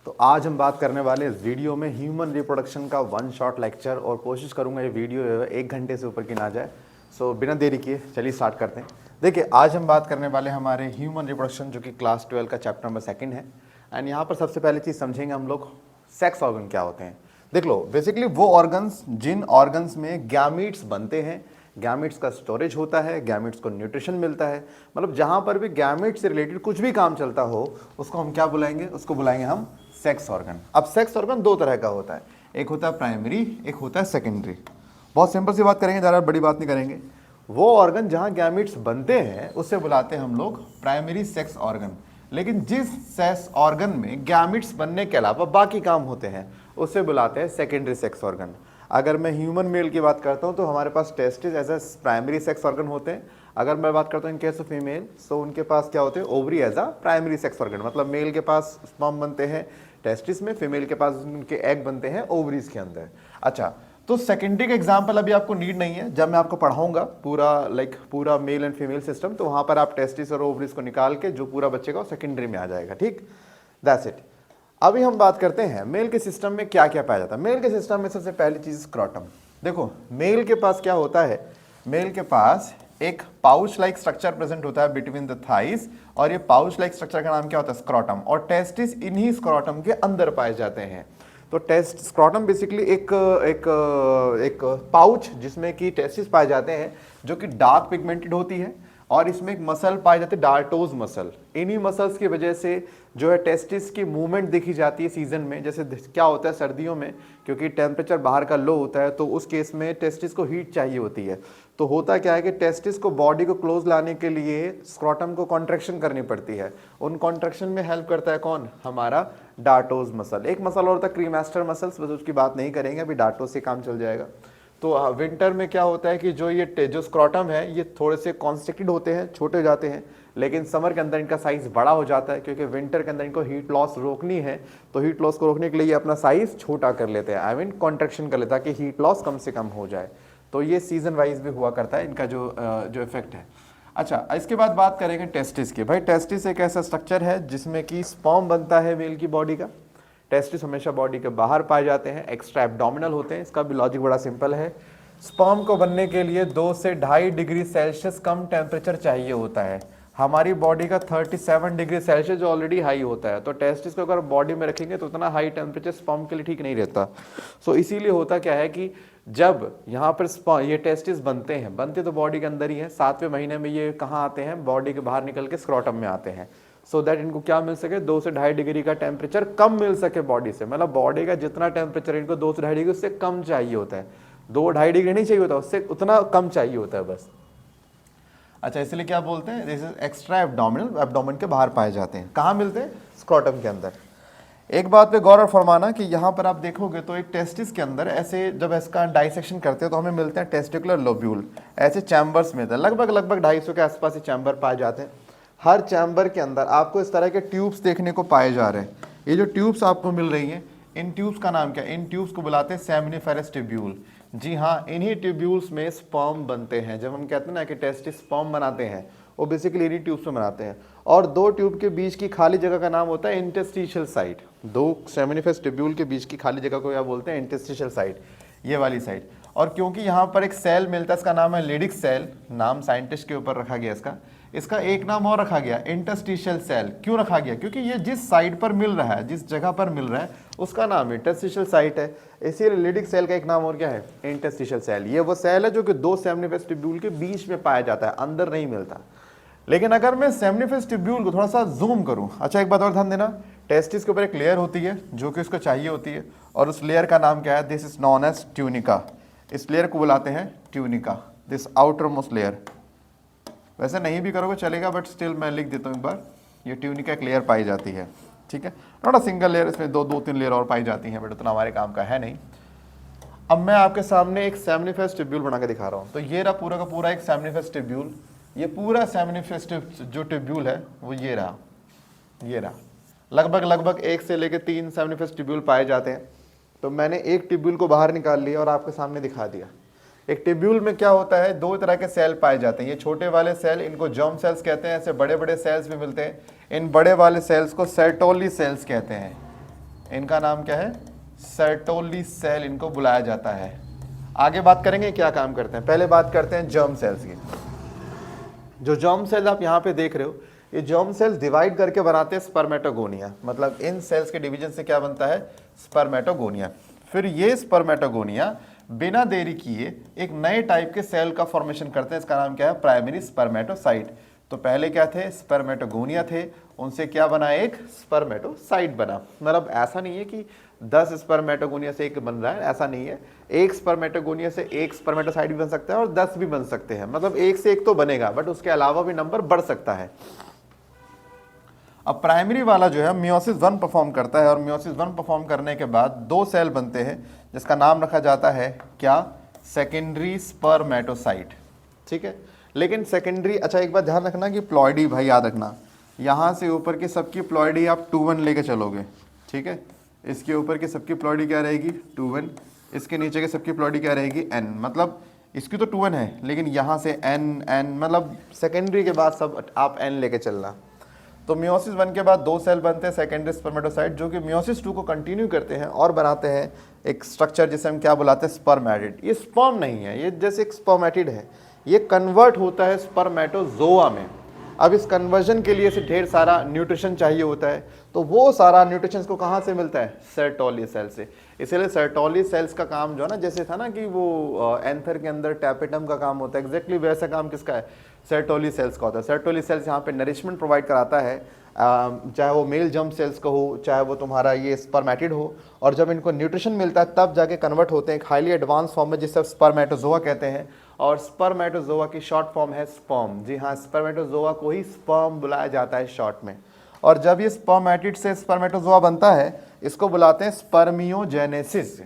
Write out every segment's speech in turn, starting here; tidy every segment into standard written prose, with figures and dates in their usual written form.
तो आज हम बात करने वाले इस वीडियो में ह्यूमन रिप्रोडक्शन का वन शॉट लेक्चर, और कोशिश करूंगा ये वीडियो 1 घंटे से ऊपर की ना जाए। सो बिना देरी किए चलिए स्टार्ट करते हैं। देखिए, आज हम बात करने वाले हमारे ह्यूमन रिप्रोडक्शन, जो कि क्लास 12 का चैप्टर नंबर 2 है। एंड यहाँ पर सबसे पहले चीज़ समझेंगे हम लोग सेक्स ऑर्गन क्या होते हैं। देख लो, बेसिकली वो ऑर्गन्स जिन ऑर्गन्स में गैमीट्स बनते हैं, गैमीट्स का स्टोरेज होता है, गैमीट्स को न्यूट्रिशन मिलता है, मतलब जहाँ पर भी गैमीट्स से रिलेटेड कुछ भी काम चलता हो उसको हम क्या बुलाएंगे, उसको बुलाएंगे हम सेक्स ऑर्गन। अब सेक्स ऑर्गन दो तरह का होता है, एक होता है प्राइमरी, एक होता है सेकेंडरी। बहुत सिंपल सी बात करेंगे, ज़्यादा बड़ी बात नहीं करेंगे। वो ऑर्गन जहाँ गैमीट्स बनते हैं उससे बुलाते हैं हम लोग प्राइमरी सेक्स ऑर्गन। लेकिन जिस सेक्स ऑर्गन में गैमीट्स बनने के अलावा बाकी काम होते हैं उससे बुलाते हैं सेकेंडरी सेक्स ऑर्गन। अगर मैं ह्यूमन मेल की बात करता हूँ तो हमारे पास testis as a primary sex organ होते हैं। अगर मैं बात करता हूँ इन केस ऑफ फीमेल, तो उनके पास क्या होते हैं, ovary as a primary sex organ. मतलब मेल के पास स्पर्म बनते हैं टेस्टिस में, फीमेल के पास उनके एग बनते हैं ओवरीज के अंदर। अच्छा, तो सेकेंडरी का एग्जाम्पल अभी आपको नीड नहीं है। जब मैं आपको पढ़ाऊंगा पूरा मेल एंड फीमेल सिस्टम, तो वहां पर आप टेस्टिस और ओवरीज को निकाल के जो पूरा बचेगा वो सेकेंडरी में आ जाएगा। ठीक, दैट्स इट। अभी हम बात करते हैं मेल के सिस्टम में क्या क्या पाया जाता है। मेल के सिस्टम में सबसे पहली चीज स्क्रॉटम। देखो, मेल के पास क्या होता है, मेल के पास एक पाउच लाइक स्ट्रक्चर प्रेजेंट होता है बिटवीन द थाइस, और ये पाउच लाइक स्ट्रक्चर का नाम क्या होता है, स्क्रॉटम। और टेस्टिस इन्हीं स्क्रॉटम के अंदर पाए जाते हैं। तो टेस्ट स्क्रॉटम बेसिकली एक पाउच जिसमें कि टेस्टिस पाए जाते हैं, जो कि डार्क पिगमेंटेड होती है, और इसमें एक मसल पाई जाती है, डार्टोज मसल। इन्हीं मसल्स की वजह से जो है टेस्टिस की मूवमेंट देखी जाती है सीजन में। जैसे क्या होता है सर्दियों में, क्योंकि टेम्परेचर बाहर का लो होता है, तो उस केस में टेस्टिस को हीट चाहिए होती है। तो होता क्या है कि टेस्टिस को बॉडी को क्लोज लाने के लिए स्क्रॉटम को कॉन्ट्रैक्शन करनी पड़ती है। उन कॉन्ट्रैक्शन में हेल्प करता है कौन, हमारा डार्टोज मसल। एक मसल और होता है क्रीमास्टर मसल्स, बस उसकी बात नहीं करेंगे अभी, डार्टोज से काम चल जाएगा। तो विंटर में क्या होता है कि जो स्क्रॉटम है ये थोड़े से कॉन्स्ट्रिक्टेड होते हैं, छोटे हो जाते हैं। लेकिन समर के अंदर इनका साइज बड़ा हो जाता है, क्योंकि विंटर के अंदर इनको हीट लॉस रोकनी है। तो हीट लॉस को रोकने के लिए ये अपना साइज छोटा कर लेते हैं, आई मीन कॉन्ट्रैक्शन कर लेता है, ताकि हीट लॉस कम से कम हो जाए। तो ये सीजन वाइज भी हुआ करता है इनका जो इफेक्ट है। अच्छा, इसके बाद बात करेंगे टेस्टिस की। भाई, टेस्टिस एक ऐसा स्ट्रक्चर है जिसमें कि स्पर्म बनता है मेल की बॉडी का। टेस्टिस हमेशा बॉडी के बाहर पाए जाते हैं, एक्स्ट्रा एब्डोमिनल होते हैं। इसका भी लॉजिक बड़ा सिंपल है। स्पर्म को बनने के लिए 2 से 2.5 डिग्री सेल्सियस कम टेम्परेचर चाहिए होता है। हमारी बॉडी का 37 डिग्री सेल्सियस जो ऑलरेडी हाई होता है, तो टेस्टिस को अगर बॉडी में रखेंगे तो उतना हाई टेम्परेचर स्पर्म के लिए ठीक नहीं रहता। सो इसीलिए होता क्या है कि जब यहाँ पर ये टेस्टिस बनते तो बॉडी के अंदर ही है। 7वें महीने में ये कहाँ आते हैं, बॉडी के बाहर निकल के स्क्रॉटम में आते हैं, सो दैट इनको क्या मिल सके, 2 से 2.5 डिग्री का टेम्परेचर कम मिल सके बॉडी से। मतलब बॉडी का जितना टेम्परेचर इनको 2 से 2.5 डिग्री उससे कम चाहिए होता है। 2-2.5 डिग्री नहीं चाहिए होता, उससे उतना कम चाहिए होता है बस। अच्छा, इसलिए क्या बोलते हैं, this is extra abdominal, abdomen के बाहर पाए जाते हैं। कहाँ मिलते हैं, स्क्रॉटम के अंदर। एक बात पे गौर फरमाना कि यहाँ पर आप देखोगे तो एक टेस्टिस के अंदर ऐसे जब इसका डाइसेक्शन करते हैं तो हमें मिलते हैं टेस्टिकुलर लोब्यूल। ऐसे चैम्बर्स में लगभग 250 के आसपास ये चैम्बर पाए जाते हैं। हर चैम्बर के अंदर आपको इस तरह के ट्यूब्स देखने को पाए जा रहे हैं। ये जो ट्यूब्स आपको मिल रही हैं, इन ट्यूब्स का नाम क्या है, इन ट्यूब्स को बुलाते हैं सेमिनिफेरस ट्यूब्यूल। जी हाँ, इन्हीं ट्यूब्यूल्स में स्पर्म बनते हैं। जब हम कहते हैं ना कि टेस्टिस स्पर्म बनाते हैं, वो बेसिकली इन्हीं ट्यूब्स में बनाते हैं। और 2 ट्यूब के बीच की खाली जगह का नाम होता है इंटरस्टिशियल साइट। 2 सेमिनिफेरस ट्यूब्यूल के बीच की खाली जगह को क्या बोलते हैं, इंटरस्टिशियल साइट, ये वाली साइट। और क्योंकि यहाँ पर एक सेल मिलता है, इसका नाम है लिडिक सेल, नाम साइंटिस्ट के ऊपर रखा गया इसका एक नाम और रखा गया, इंटरस्टिशियल सेल। क्यों रखा गया, क्योंकि ये जिस साइड पर मिल रहा है, जिस जगह पर मिल रहा है, उसका नाम इंटरस्टिशियल साइट है। इसीलिए लिडिक सेल का एक नाम और क्या है, इंटरस्टिशियल सेल। ये वो सेल है जो कि 2 सेमिनिफेरस ट्यूब्यूल के बीच में पाया जाता है, अंदर नहीं मिलता। लेकिन अगर मैं सेमिनिफेरस ट्यूब्यूल को थोड़ा सा जूम करूं, अच्छा एक बात और ध्यान देना, टेस्टिस के ऊपर एक लेयर होती है जो कि उसको चाहिए होती है, और उस लेयर का नाम क्या है, this is known as tunica. इस लेयर को बुलाते हैं tunica, this outermost layer. वैसे नहीं भी करोगे चलेगा, बट स्टिल मैं लिख देता हूँ एक बार, ये ट्यूनिका एक लेयर पाई जाती है। ठीक है, नॉट अ सिंगल लेयर, इसमें 2-3 लेयर और पाई जाती हैं, बट उतना हमारे काम का है नहीं। अब मैं आपके सामने एक सेमिनिफेरस ट्यूब्यूल बना के दिखा रहा हूँ। तो ये रहा पूरा का पूरा एक सेमिनिफेरस ट्यूब्यूल। ये पूरा सेमिनिफेरस जो ट्यूब्यूल है वो ये रहा। लगभग 1 से लेकर 3 सेमिनिफेरस ट्यूब्यूल पाए जाते हैं। तो मैंने एक ट्यूब्यूल को बाहर निकाल लिया और आपके सामने दिखा दिया। एक ट्यूब्यूल में क्या होता है, 2 तरह के सेल पाए जाते हैं। ये छोटे वाले सेल, इनको जर्म सेल्स कहते हैं। ऐसे बड़े बड़े सेल्स भी मिलते हैं। इन बड़े वाले सेल्स को सर्टोली सेल्स कहते हैं। इनका नाम क्या है, सर्टोली सेल इनको बुलाया जाता है। आगे बात करेंगे क्या काम करते हैं, पहले बात करते हैं जर्म सेल्स की। जो जर्म सेल आप यहाँ पे देख रहे हो, ये जर्म सेल्स डिवाइड करके बनाते हैं स्पर्मेटोगोनिया, मतलब इन सेल्स के डिवीजन से क्या बनता है, स्पर्मेटोगोनिया। फिर ये स्पर्मेटोगोनिया बिना देरी किए एक नए टाइप के सेल का फॉर्मेशन करते हैं, इसका नाम क्या है, प्राइमरी स्पर्मेटोसाइट। तो पहले क्या थे, स्पर्मेटोगोनिया थे, उनसे क्या बना, एक स्पर्मेटोसाइट बना। मतलब ऐसा नहीं है कि 10 स्पर्मेटोगोनिया से एक बन रहा है, ऐसा नहीं है, एक स्पर्मेटोगोनिया से एक स्पर्मेटोसाइट भी बन सकता है और 10 भी बन सकते हैं, मतलब एक से एक तो बनेगा, बट उसके अलावा भी नंबर बढ़ सकता है। अब प्राइमरी वाला जो है मियोसिस 1 परफॉर्म करता है, और मियोसिस 1 परफॉर्म करने के बाद 2 सेल बनते हैं जिसका नाम रखा जाता है क्या, सेकेंडरी स्पर्मेटोसाइट। ठीक है, लेकिन सेकेंडरी, अच्छा एक बात ध्यान रखना कि प्लॉइडी, भाई याद रखना, यहाँ से ऊपर की सबकी प्लॉइडी आप 2-1 लेके चलोगे। ठीक है, इसके ऊपर की सबकी प्लॉइडी क्या रहेगी, 2-1, इसके नीचे के सबकी प्लॉइडी क्या रहेगी, n, मतलब इसकी तो 2-1 है, लेकिन यहाँ से n, मतलब सेकेंडरी के बाद सब आप n लेके चलना। तो मियोसिस 1 के बाद 2 सेल बनते हैं सेकेंडरी स्पर्मेटोसाइट, जो कि मियोसिस 2 को कंटिन्यू करते हैं और बनाते हैं एक स्ट्रक्चर जिसे हम क्या बुलाते हैं, स्पर्मेटिड। ये स्पर्म नहीं है, ये जैसे एक स्पर्मेटिड है, ये कन्वर्ट होता है स्पर्मेटोजोआ में। अब इस कन्वर्जन के लिए इसे ढेर सारा न्यूट्रिशन चाहिए होता है, तो वो सारा न्यूट्रिशन को कहाँ से मिलता है, सर्टोली सेल से। इसलिए सर्टोली सेल्स का काम जो है ना, जैसे था ना कि वो एंथर के अंदर टैपेटम का काम होता है, एग्जैक्टली वैसा काम किसका है, सर्टोली सेल्स का होता है। सर्टोली सेल्स यहाँ पे नरिशमेंट प्रोवाइड कराता है, चाहे वो मेल जर्म सेल्स का हो, चाहे वो तुम्हारा ये स्पर्मेटिड हो, और जब इनको न्यूट्रिशन मिलता है तब जाके कन्वर्ट होते हैं एक हाईली एडवांस फॉर्म में जिसे स्पर्मेटोजोआ कहते हैं, और स्पर्मेटोजोआ की शॉर्ट फॉर्म है स्पर्म। जी हाँ, स्पर्मेटोजोआ को ही स्पर्म बुलाया जाता है शॉर्ट में। और जब ये स्पर्मेटिड से स्पर्मेटोजोआ बनता है, इसको बुलाते हैं स्पर्मियोजेनेसिस।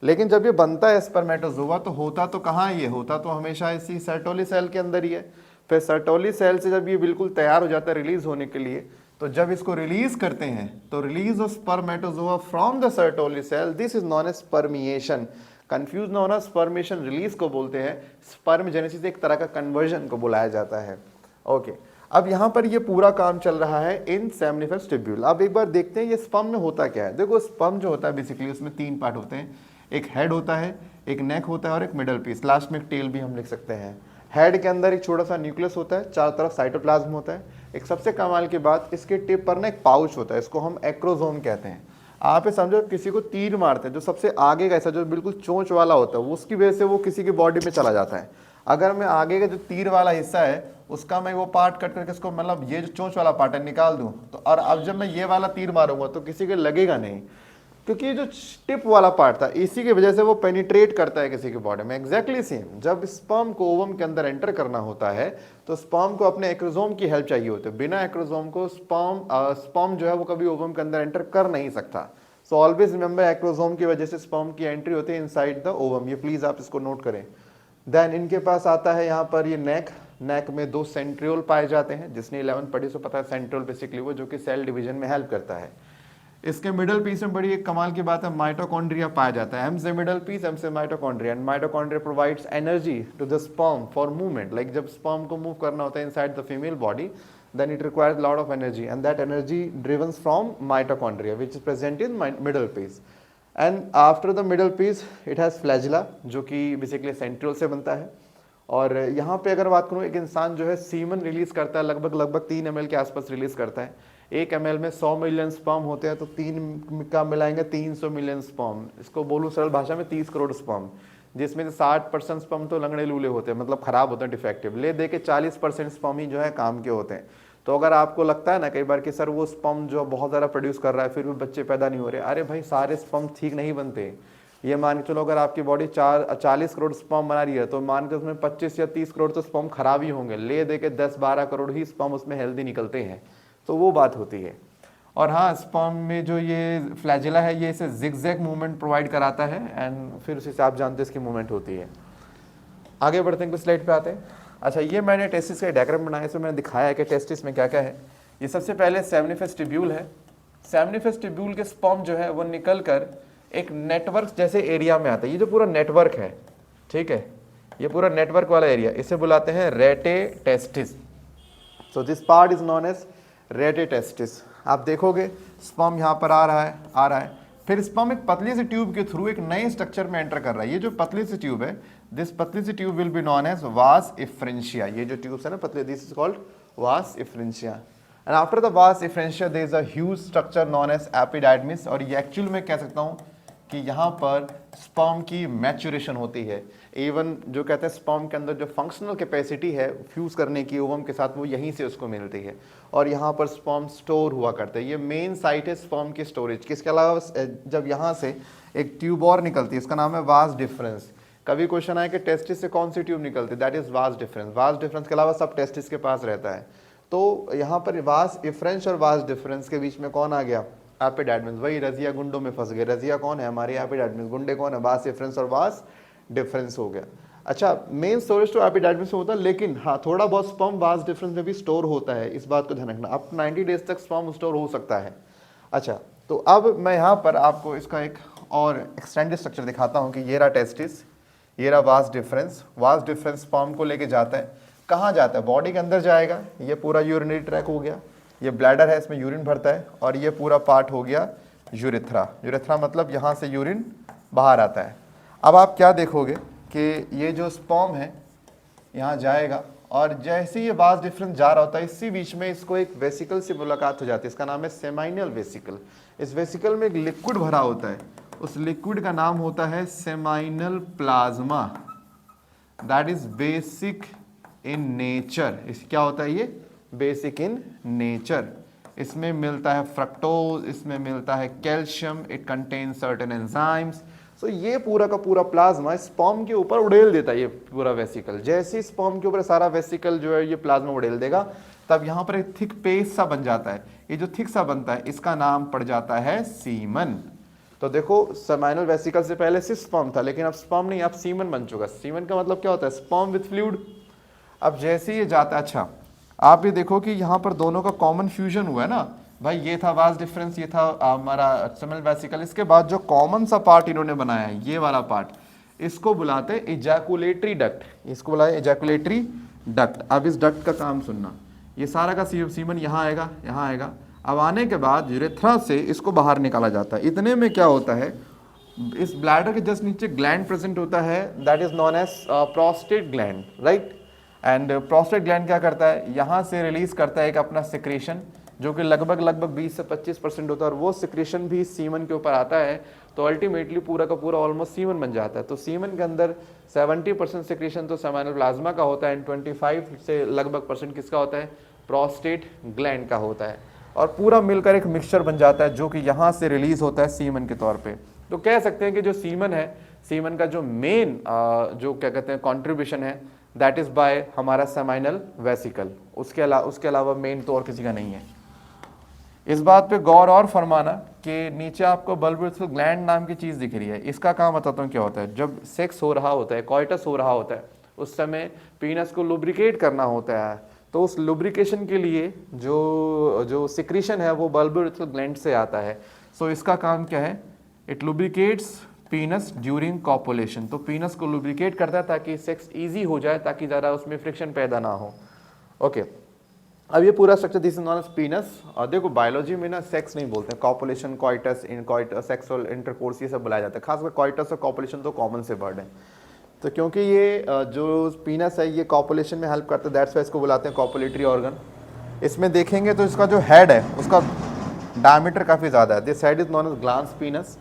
लेकिन जब ये बनता है स्पर्मेटोजोआ, तो होता तो कहाँ, ये होता तो हमेशा इसी सर्टोली सेल के अंदर ही है। फिर सर्टोली सेल से जब ये बिल्कुल तैयार हो जाता है रिलीज होने के लिए, तो जब इसको रिलीज करते हैं, तो release of spermatozoa from the Sertoli cell, this is known as spermiation. Confuse ना होना, स्पर्मेशन रिलीज को बोलते हैं, स्पर्मजेनेसिस एक तरह का कन्वर्जन को बुलाया जाता है। ओके, अब यहाँ पर ये पूरा काम चल रहा है इन सेमनिफेरस ट्यूब्यूल। अब एक बार देखते हैं ये स्पर्म में होता क्या है। देखो स्पर्म जो होता है बेसिकली उसमें 3 पार्ट होते हैं, एक हेड होता है, एक नेक होता है और एक मिडल पीस, लास्ट में एक टेल भी हम लिख सकते हैं। हेड के अंदर एक छोटा सा न्यूक्लियस होता है, चारों तरफ साइटोप्लाज्म होता है। एक सबसे कमाल की बात, इसके टिप पर ना एक पाउच होता है, इसको हम एक्रोसोम कहते हैं। आप ये समझो किसी को तीर मारते हैं, जो सबसे आगे का ऐसा जो बिल्कुल चोंच वाला होता है, वो उसकी वजह से वो किसी की बॉडी में चला जाता है। अगर मैं आगे का जो तीर वाला हिस्सा है उसका मैं वो पार्ट कट करके इसको, मतलब ये जो चोंच वाला पार्ट है निकाल दूं, तो और अब जब मैं ये वाला तीर मारूंगा तो किसी के लगेगा नहीं, क्योंकि ये जो टिप वाला पार्ट था इसी की वजह से वो पेनिट्रेट करता है किसी की बॉडी में। एग्जैक्टली सेम, जब स्पर्म को ओवम के अंदर एंटर करना होता है तो स्पर्म को अपने एक्रोसोम की हेल्प चाहिए होती है। बिना एक्रोसोम को स्पर्म जो है वो कभी ओवम के अंदर एंटर कर नहीं सकता। सो ऑलवेज रिमेंबर, एक्रोसोम की वजह से स्पर्म की एंट्री होती है इनसाइड द ओवम। ये प्लीज आप इसको नोट करें। देन इनके पास आता है यहाँ पर ये नेक में 2 सेंट्रियोल पाए जाते हैं, जिसने 11th पढ़ी सो पता है। सेंट्रियोल बेसिकली वो जो कि सेल डिवीजन में हेल्प करता है। इसके मिडल पीस में बड़ी एक कमाल की बात है, माइटोकॉन्ड्रिया पाया जाता है। एम से मिडल पीस, एम से mitochondria, and mitochondria provides energy to the sperm for movement. Like जब स्पर्म को मूव करना होता है inside the female body, then it requires a lot of energy, and that energy driven from mitochondria which is present in middle piece. And after the middle piece it has flagella जो कि basically centriole से बनता है। और यहाँ पे अगर बात करूँ, एक इंसान जो है सीमन रिलीज करता है, लगभग 3 ml के आसपास रिलीज करता है। 1 ml में 100 मिलियन स्पर्म होते हैं, तो 3 का मिलाएंगे 300 मिलियन स्पर्म। इसको बोलूँ सरल भाषा में 30 करोड़ स्पर्म, जिसमें से 60% स्पर्म तो लंगड़े लूले होते हैं, मतलब खराब होते हैं, डिफेक्टिव। ले दे के 40% स्पर्म ही जो है काम के होते हैं। तो अगर आपको लगता है ना कई बार कि सर वो स्पर्म जो बहुत ज़्यादा प्रोड्यूस कर रहा है फिर भी बच्चे पैदा नहीं हो रहे, अरे भाई सारे स्पर्म ठीक नहीं बनते। ये मान के चलो अगर आपकी बॉडी 40 करोड़ स्पर्म बना रही है, तो मान के उसमें 25 या 30 करोड़ तो स्पर्म खराब ही होंगे। ले दे के 10-12 करोड़ ही स्पर्म उसमें हेल्दी निकलते हैं, तो वो बात होती है। और हाँ, स्पर्म में जो ये फ्लैजेला है ये इसे जिगजैग मूवमेंट प्रोवाइड कराता है, एंड फिर उसी से आप जानते हैं इसकी मूवमेंट होती है। आगे बढ़ते हैं, कुछ स्लाइड पे आते हैं। अच्छा, ये मैंने टेस्टिस का डायग्राम बनाया, इसमें मैंने दिखाया है कि टेस्टिस में क्या क्या है। ये सबसे पहले सेमनिफेरस ट्यूब्यूल है। सेमनिफेरस ट्यूब्यूल के स्पर्म जो है वो निकल कर एक नेटवर्क जैसे एरिया में आता है। ये जो पूरा नेटवर्क है, ठीक है, ये पूरा नेटवर्क वाला एरिया, इसे बुलाते हैं rete testis. So this part is known as rete testis. आप देखोगे स्पर्म यहाँ पर आ रहा है, फिर स्पर्म एक पतली सी ट्यूब के थ्रू एक नए स्ट्रक्चर में एंटर कर रहा है। ये जो पतली सी ट्यूब है, दिस पतली सी tube will be known as vas efferentia. ये जो ट्यूब्स है ना पतली, दिस इज कॉल्ड वास इफ्रेंशिया। And after the vas efferentia there is a huge structure known as epididymis. और ये एक्चुअल में कह सकता हूँ कि यहाँ पर स्पर्म की मैच्योरेशन होती है। इवन जो कहते हैं स्पर्म के अंदर जो फंक्शनल कैपेसिटी है फ्यूज करने की ओवम के साथ, वो यहीं से उसको मिलती है। और यहाँ पर स्पर्म स्टोर हुआ करते हैं। ये मेन साइट है स्पर्म की स्टोरेज की। इसके अलावा जब यहाँ से एक ट्यूब और निकलती है, इसका नाम है वास डिफरेंस। कभी क्वेश्चन आया कि टेस्टिस से कौन सी ट्यूब निकलती है, that is vas deferens. Vas deferens के अलावा सब टेस्टिस के पास रहता है। तो यहाँ पर वास इफ्रेंस और वास डिफरेंस के बीच में कौन आ गया, एपिडाइडमिस। वही रजिया गुंडों में फंस गए। रजिया कौन है, हमारी एपिडाइडमिस। गुंडे कौन है, वास इफ्रेंस और वास डिफरेंस हो गया। अच्छा, मेन स्टोरेज तो एपिडाइडमिस में होता है, लेकिन हाँ थोड़ा बहुत स्पर्म वास डिफरेंस में भी स्टोर होता है, इस बात को ध्यान रखना। अप 90 डेज तक स्पर्म स्टोर हो सकता है। अच्छा, तो अब मैं यहाँ पर आपको इसका एक और एक्सटेंडेड स्ट्रक्चर दिखाता हूँ कि ये रहा टेस्टिस, ये रहा vas deferens. Vas deferens sperm को लेके जाता है, कहाँ जाता है, बॉडी के अंदर जाएगा। ये पूरा यूरिनरी ट्रैक हो गया, ये ब्लैडर है, इसमें यूरिन भरता है। और ये पूरा पार्ट हो गया यूरेथ्रा। यूरेथ्रा मतलब यहाँ से यूरिन बाहर आता है। अब आप क्या देखोगे कि ये जो स्पर्म है यहाँ जाएगा, और जैसे ये वास डिफरेंस जा रहा होता है, इसी बीच में इसको एक वेसिकल से मुलाकात हो जाती है। इसका नाम है सेमाइनल वेसिकल। इस वेसिकल में एक लिक्विड भरा होता है, उस लिक्विड का नाम होता है seminal plasma. That is basic in nature. इस क्या होता है, ये बेसिक इन नेचर। इसमें मिलता है फ्रक्टोज, इसमें मिलता है calcium, it contain certain enzymes. So ये पूरा का पूरा प्लाज्मा स्पर्म के ऊपर उड़ेल देता है। ये पूरा वेसिकल, जैसे स्पर्म के ऊपर सारा वेसिकल जो है ये प्लाज्मा उड़ेल देगा, तब यहाँ पर एक थिक पेस्ट सा बन जाता है। ये जो थिक सा बनता है, इसका नाम पड़ जाता है सीमन। तो देखो, सेमाइनल वेसिकल से पहले सिर्फ स्पर्म था, लेकिन अब स्पर्म नहीं, अब सीमन बन चुका। सीमन का मतलब क्या होता है, स्पर्म विथ फ्लूइड। अब जैसे ये जाता है, अच्छा आप ये देखो कि यहाँ पर दोनों का कॉमन फ्यूजन हुआ है ना भाई। ये था वास डिफरेंस, ये था हमारा सेमिनल वेसिकल। इसके बाद जो कॉमन सा पार्ट इन्होंने बनाया है, ये वाला पार्ट, इसको बुलाते हैं इजैकुलेटरी डक्ट। इसको बुलाए इजैकुलेटरी डक्ट। अब इस डक्ट का काम सुनना, ये सारा का सीमन यहाँ आएगा, यहाँ आएगा। अब आने के बाद यूरेथ्रा से इसको बाहर निकाला जाता है। इतने में क्या होता है, इस ब्लैडर के जस्ट नीचे ग्लैंड प्रेजेंट होता है, that is known as prostate gland, right. And prostate gland क्या करता है, यहाँ से रिलीज करता है एक अपना सिक्रेशन, जो कि लगभग 20 से 25% होता है। और वो सिक्रेशन भी सीमन के ऊपर आता है, तो अल्टीमेटली पूरा का पूरा ऑलमोस्ट सीमन बन जाता है। तो सीमन के अंदर 70% सिक्रेशन तो सेमाइनल प्लाज्मा का होता है, एंड 25 से लगभग % किसका होता है, प्रोस्टेट ग्लैंड का होता है। और पूरा मिलकर एक मिक्सचर बन जाता है, जो कि यहाँ से रिलीज होता है सीमन के तौर पर। तो कह सकते हैं कि जो सीमन है, सीमन का जो मेन जो क्या कहते हैं कॉन्ट्रीब्यूशन है, दैट इज बाय हमारा सेमाइनल वेसिकल। उसके अलावा मेन तो और किसी का नहीं है। इस बात पे गौर और फरमाना कि नीचे आपको बल्बिफेरल ग्लैंड नाम की चीज दिख रही है। इसका काम बताता हूँ क्या होता है। जब सेक्स हो रहा होता है, कॉइटस हो रहा होता है, उस समय पीनस को लुब्रिकेट करना होता है। तो उस लुब्रिकेशन के लिए जो सिक्रीशन है वो बल्बिफेरल ग्लैंड से आता है। सो इसका काम क्या है, इट लुब्रिकेट्स पीनस ड्यूरिंग कॉपुलेशन। तो पीनस को लुब्रिकेट करता है ताकि सेक्स ईजी हो जाए, ताकि ज़्यादा उसमें फ्रिक्शन पैदा ना हो। ओके, अब ये पूरा structure this is known as penis. और देखो बायोलॉजी में ना सेक्स नहीं बोलते हैं, कॉपुलेशन, कॉइटस, सेक्सुअल इंटरकोर्स ये सब बुलाया जाता है। खासकर कॉइटस और कॉपुलेशन तो कॉमन से वर्ड है। तो क्योंकि ये जो पीनस है ये कॉपुलेशन में हेल्प करता है, दैट्स वाई इसको बुलाते हैं कॉपुलेटरी ऑर्गन। इसमें देखेंगे तो इसका जो हेड है उसका डायमीटर काफ़ी ज़्यादा है। This head is known as glans penis.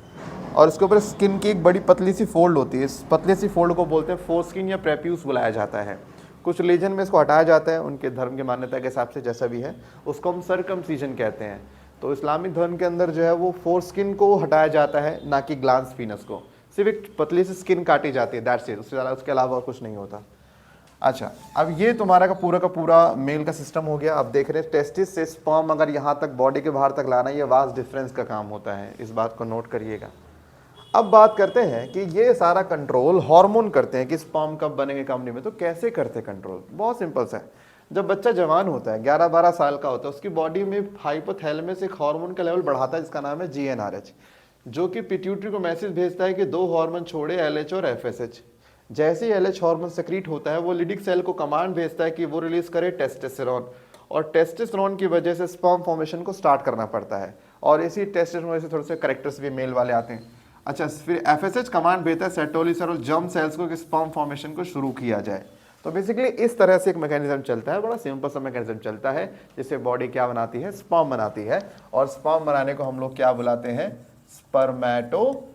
और इसके ऊपर स्किन की एक बड़ी पतली सी फोल्ड होती है। इस पतली सी फोल्ड को बोलते हैं फोरस्किन या प्रेप्यूस बुलाया जाता है। कुछ रिलीजन में इसको हटाया जाता है, उनके धर्म की मान्यता के हिसाब से जैसा भी है, उसको हम सर्कमसीजन कहते हैं। तो इस्लामिक धर्म के अंदर जो है वो फोरस्किन को हटाया जाता है, ना कि ग्लांस पीनस को। सिर्फ एक पतली सी स्किन काटी जाती है, दैट्स इट। उसके अलावा और कुछ नहीं होता। अच्छा, अब ये तुम्हारा का पूरा मेल का सिस्टम हो गया। अब देख रहे हैं टेस्टिस से स्पर्म अगर यहाँ तक बॉडी के बाहर तक लाना, ये वास डिफरेंस का काम होता है। इस बात को नोट करिएगा। अब बात करते हैं कि ये सारा कंट्रोल हार्मोन करते हैं कि स्पर्म कब बनेंगे कब नहीं में। तो कैसे करते कंट्रोल, बहुत सिंपल सा है। जब बच्चा जवान होता है, 11-12 साल का होता है, उसकी बॉडी में हाइपोथैलेमस एक हार्मोन का लेवल बढ़ाता है जिसका नाम है GnRH, जो कि पिट्यूटरी को मैसेज भेजता है कि 2 हार्मोन छोड़े, LH और FSH। जैसे ही LH हार्मोन सेक्रीट होता है, वो लिडिक सेल को कमांड भेजता है कि वो रिलीज करे टेस्टोस्टेरोन, और टेस्टोस्टेरोन की वजह से स्पर्म फॉर्मेशन को स्टार्ट करना पड़ता है, और इसी टेस्टोस्टेरोन से थोड़े से करेक्टर्स भी मेल वाले आते हैं। अच्छा, फिर एफएसएच कमांड भेजता है सेटोलिसर और जर्म सेल्स को कि स्पर्म फॉर्मेशन को शुरू किया जाए। तो बेसिकली इस तरह से एक मैकेनिज्म चलता है, बड़ा सिंपल सा मैकेनिज्म चलता है, जिससे बॉडी क्या बनाती है, स्पर्म बनाती है, और स्पर्म बनाने को हम लोग क्या बुलाते हैं, स्पर्मेटोजेनेसिस।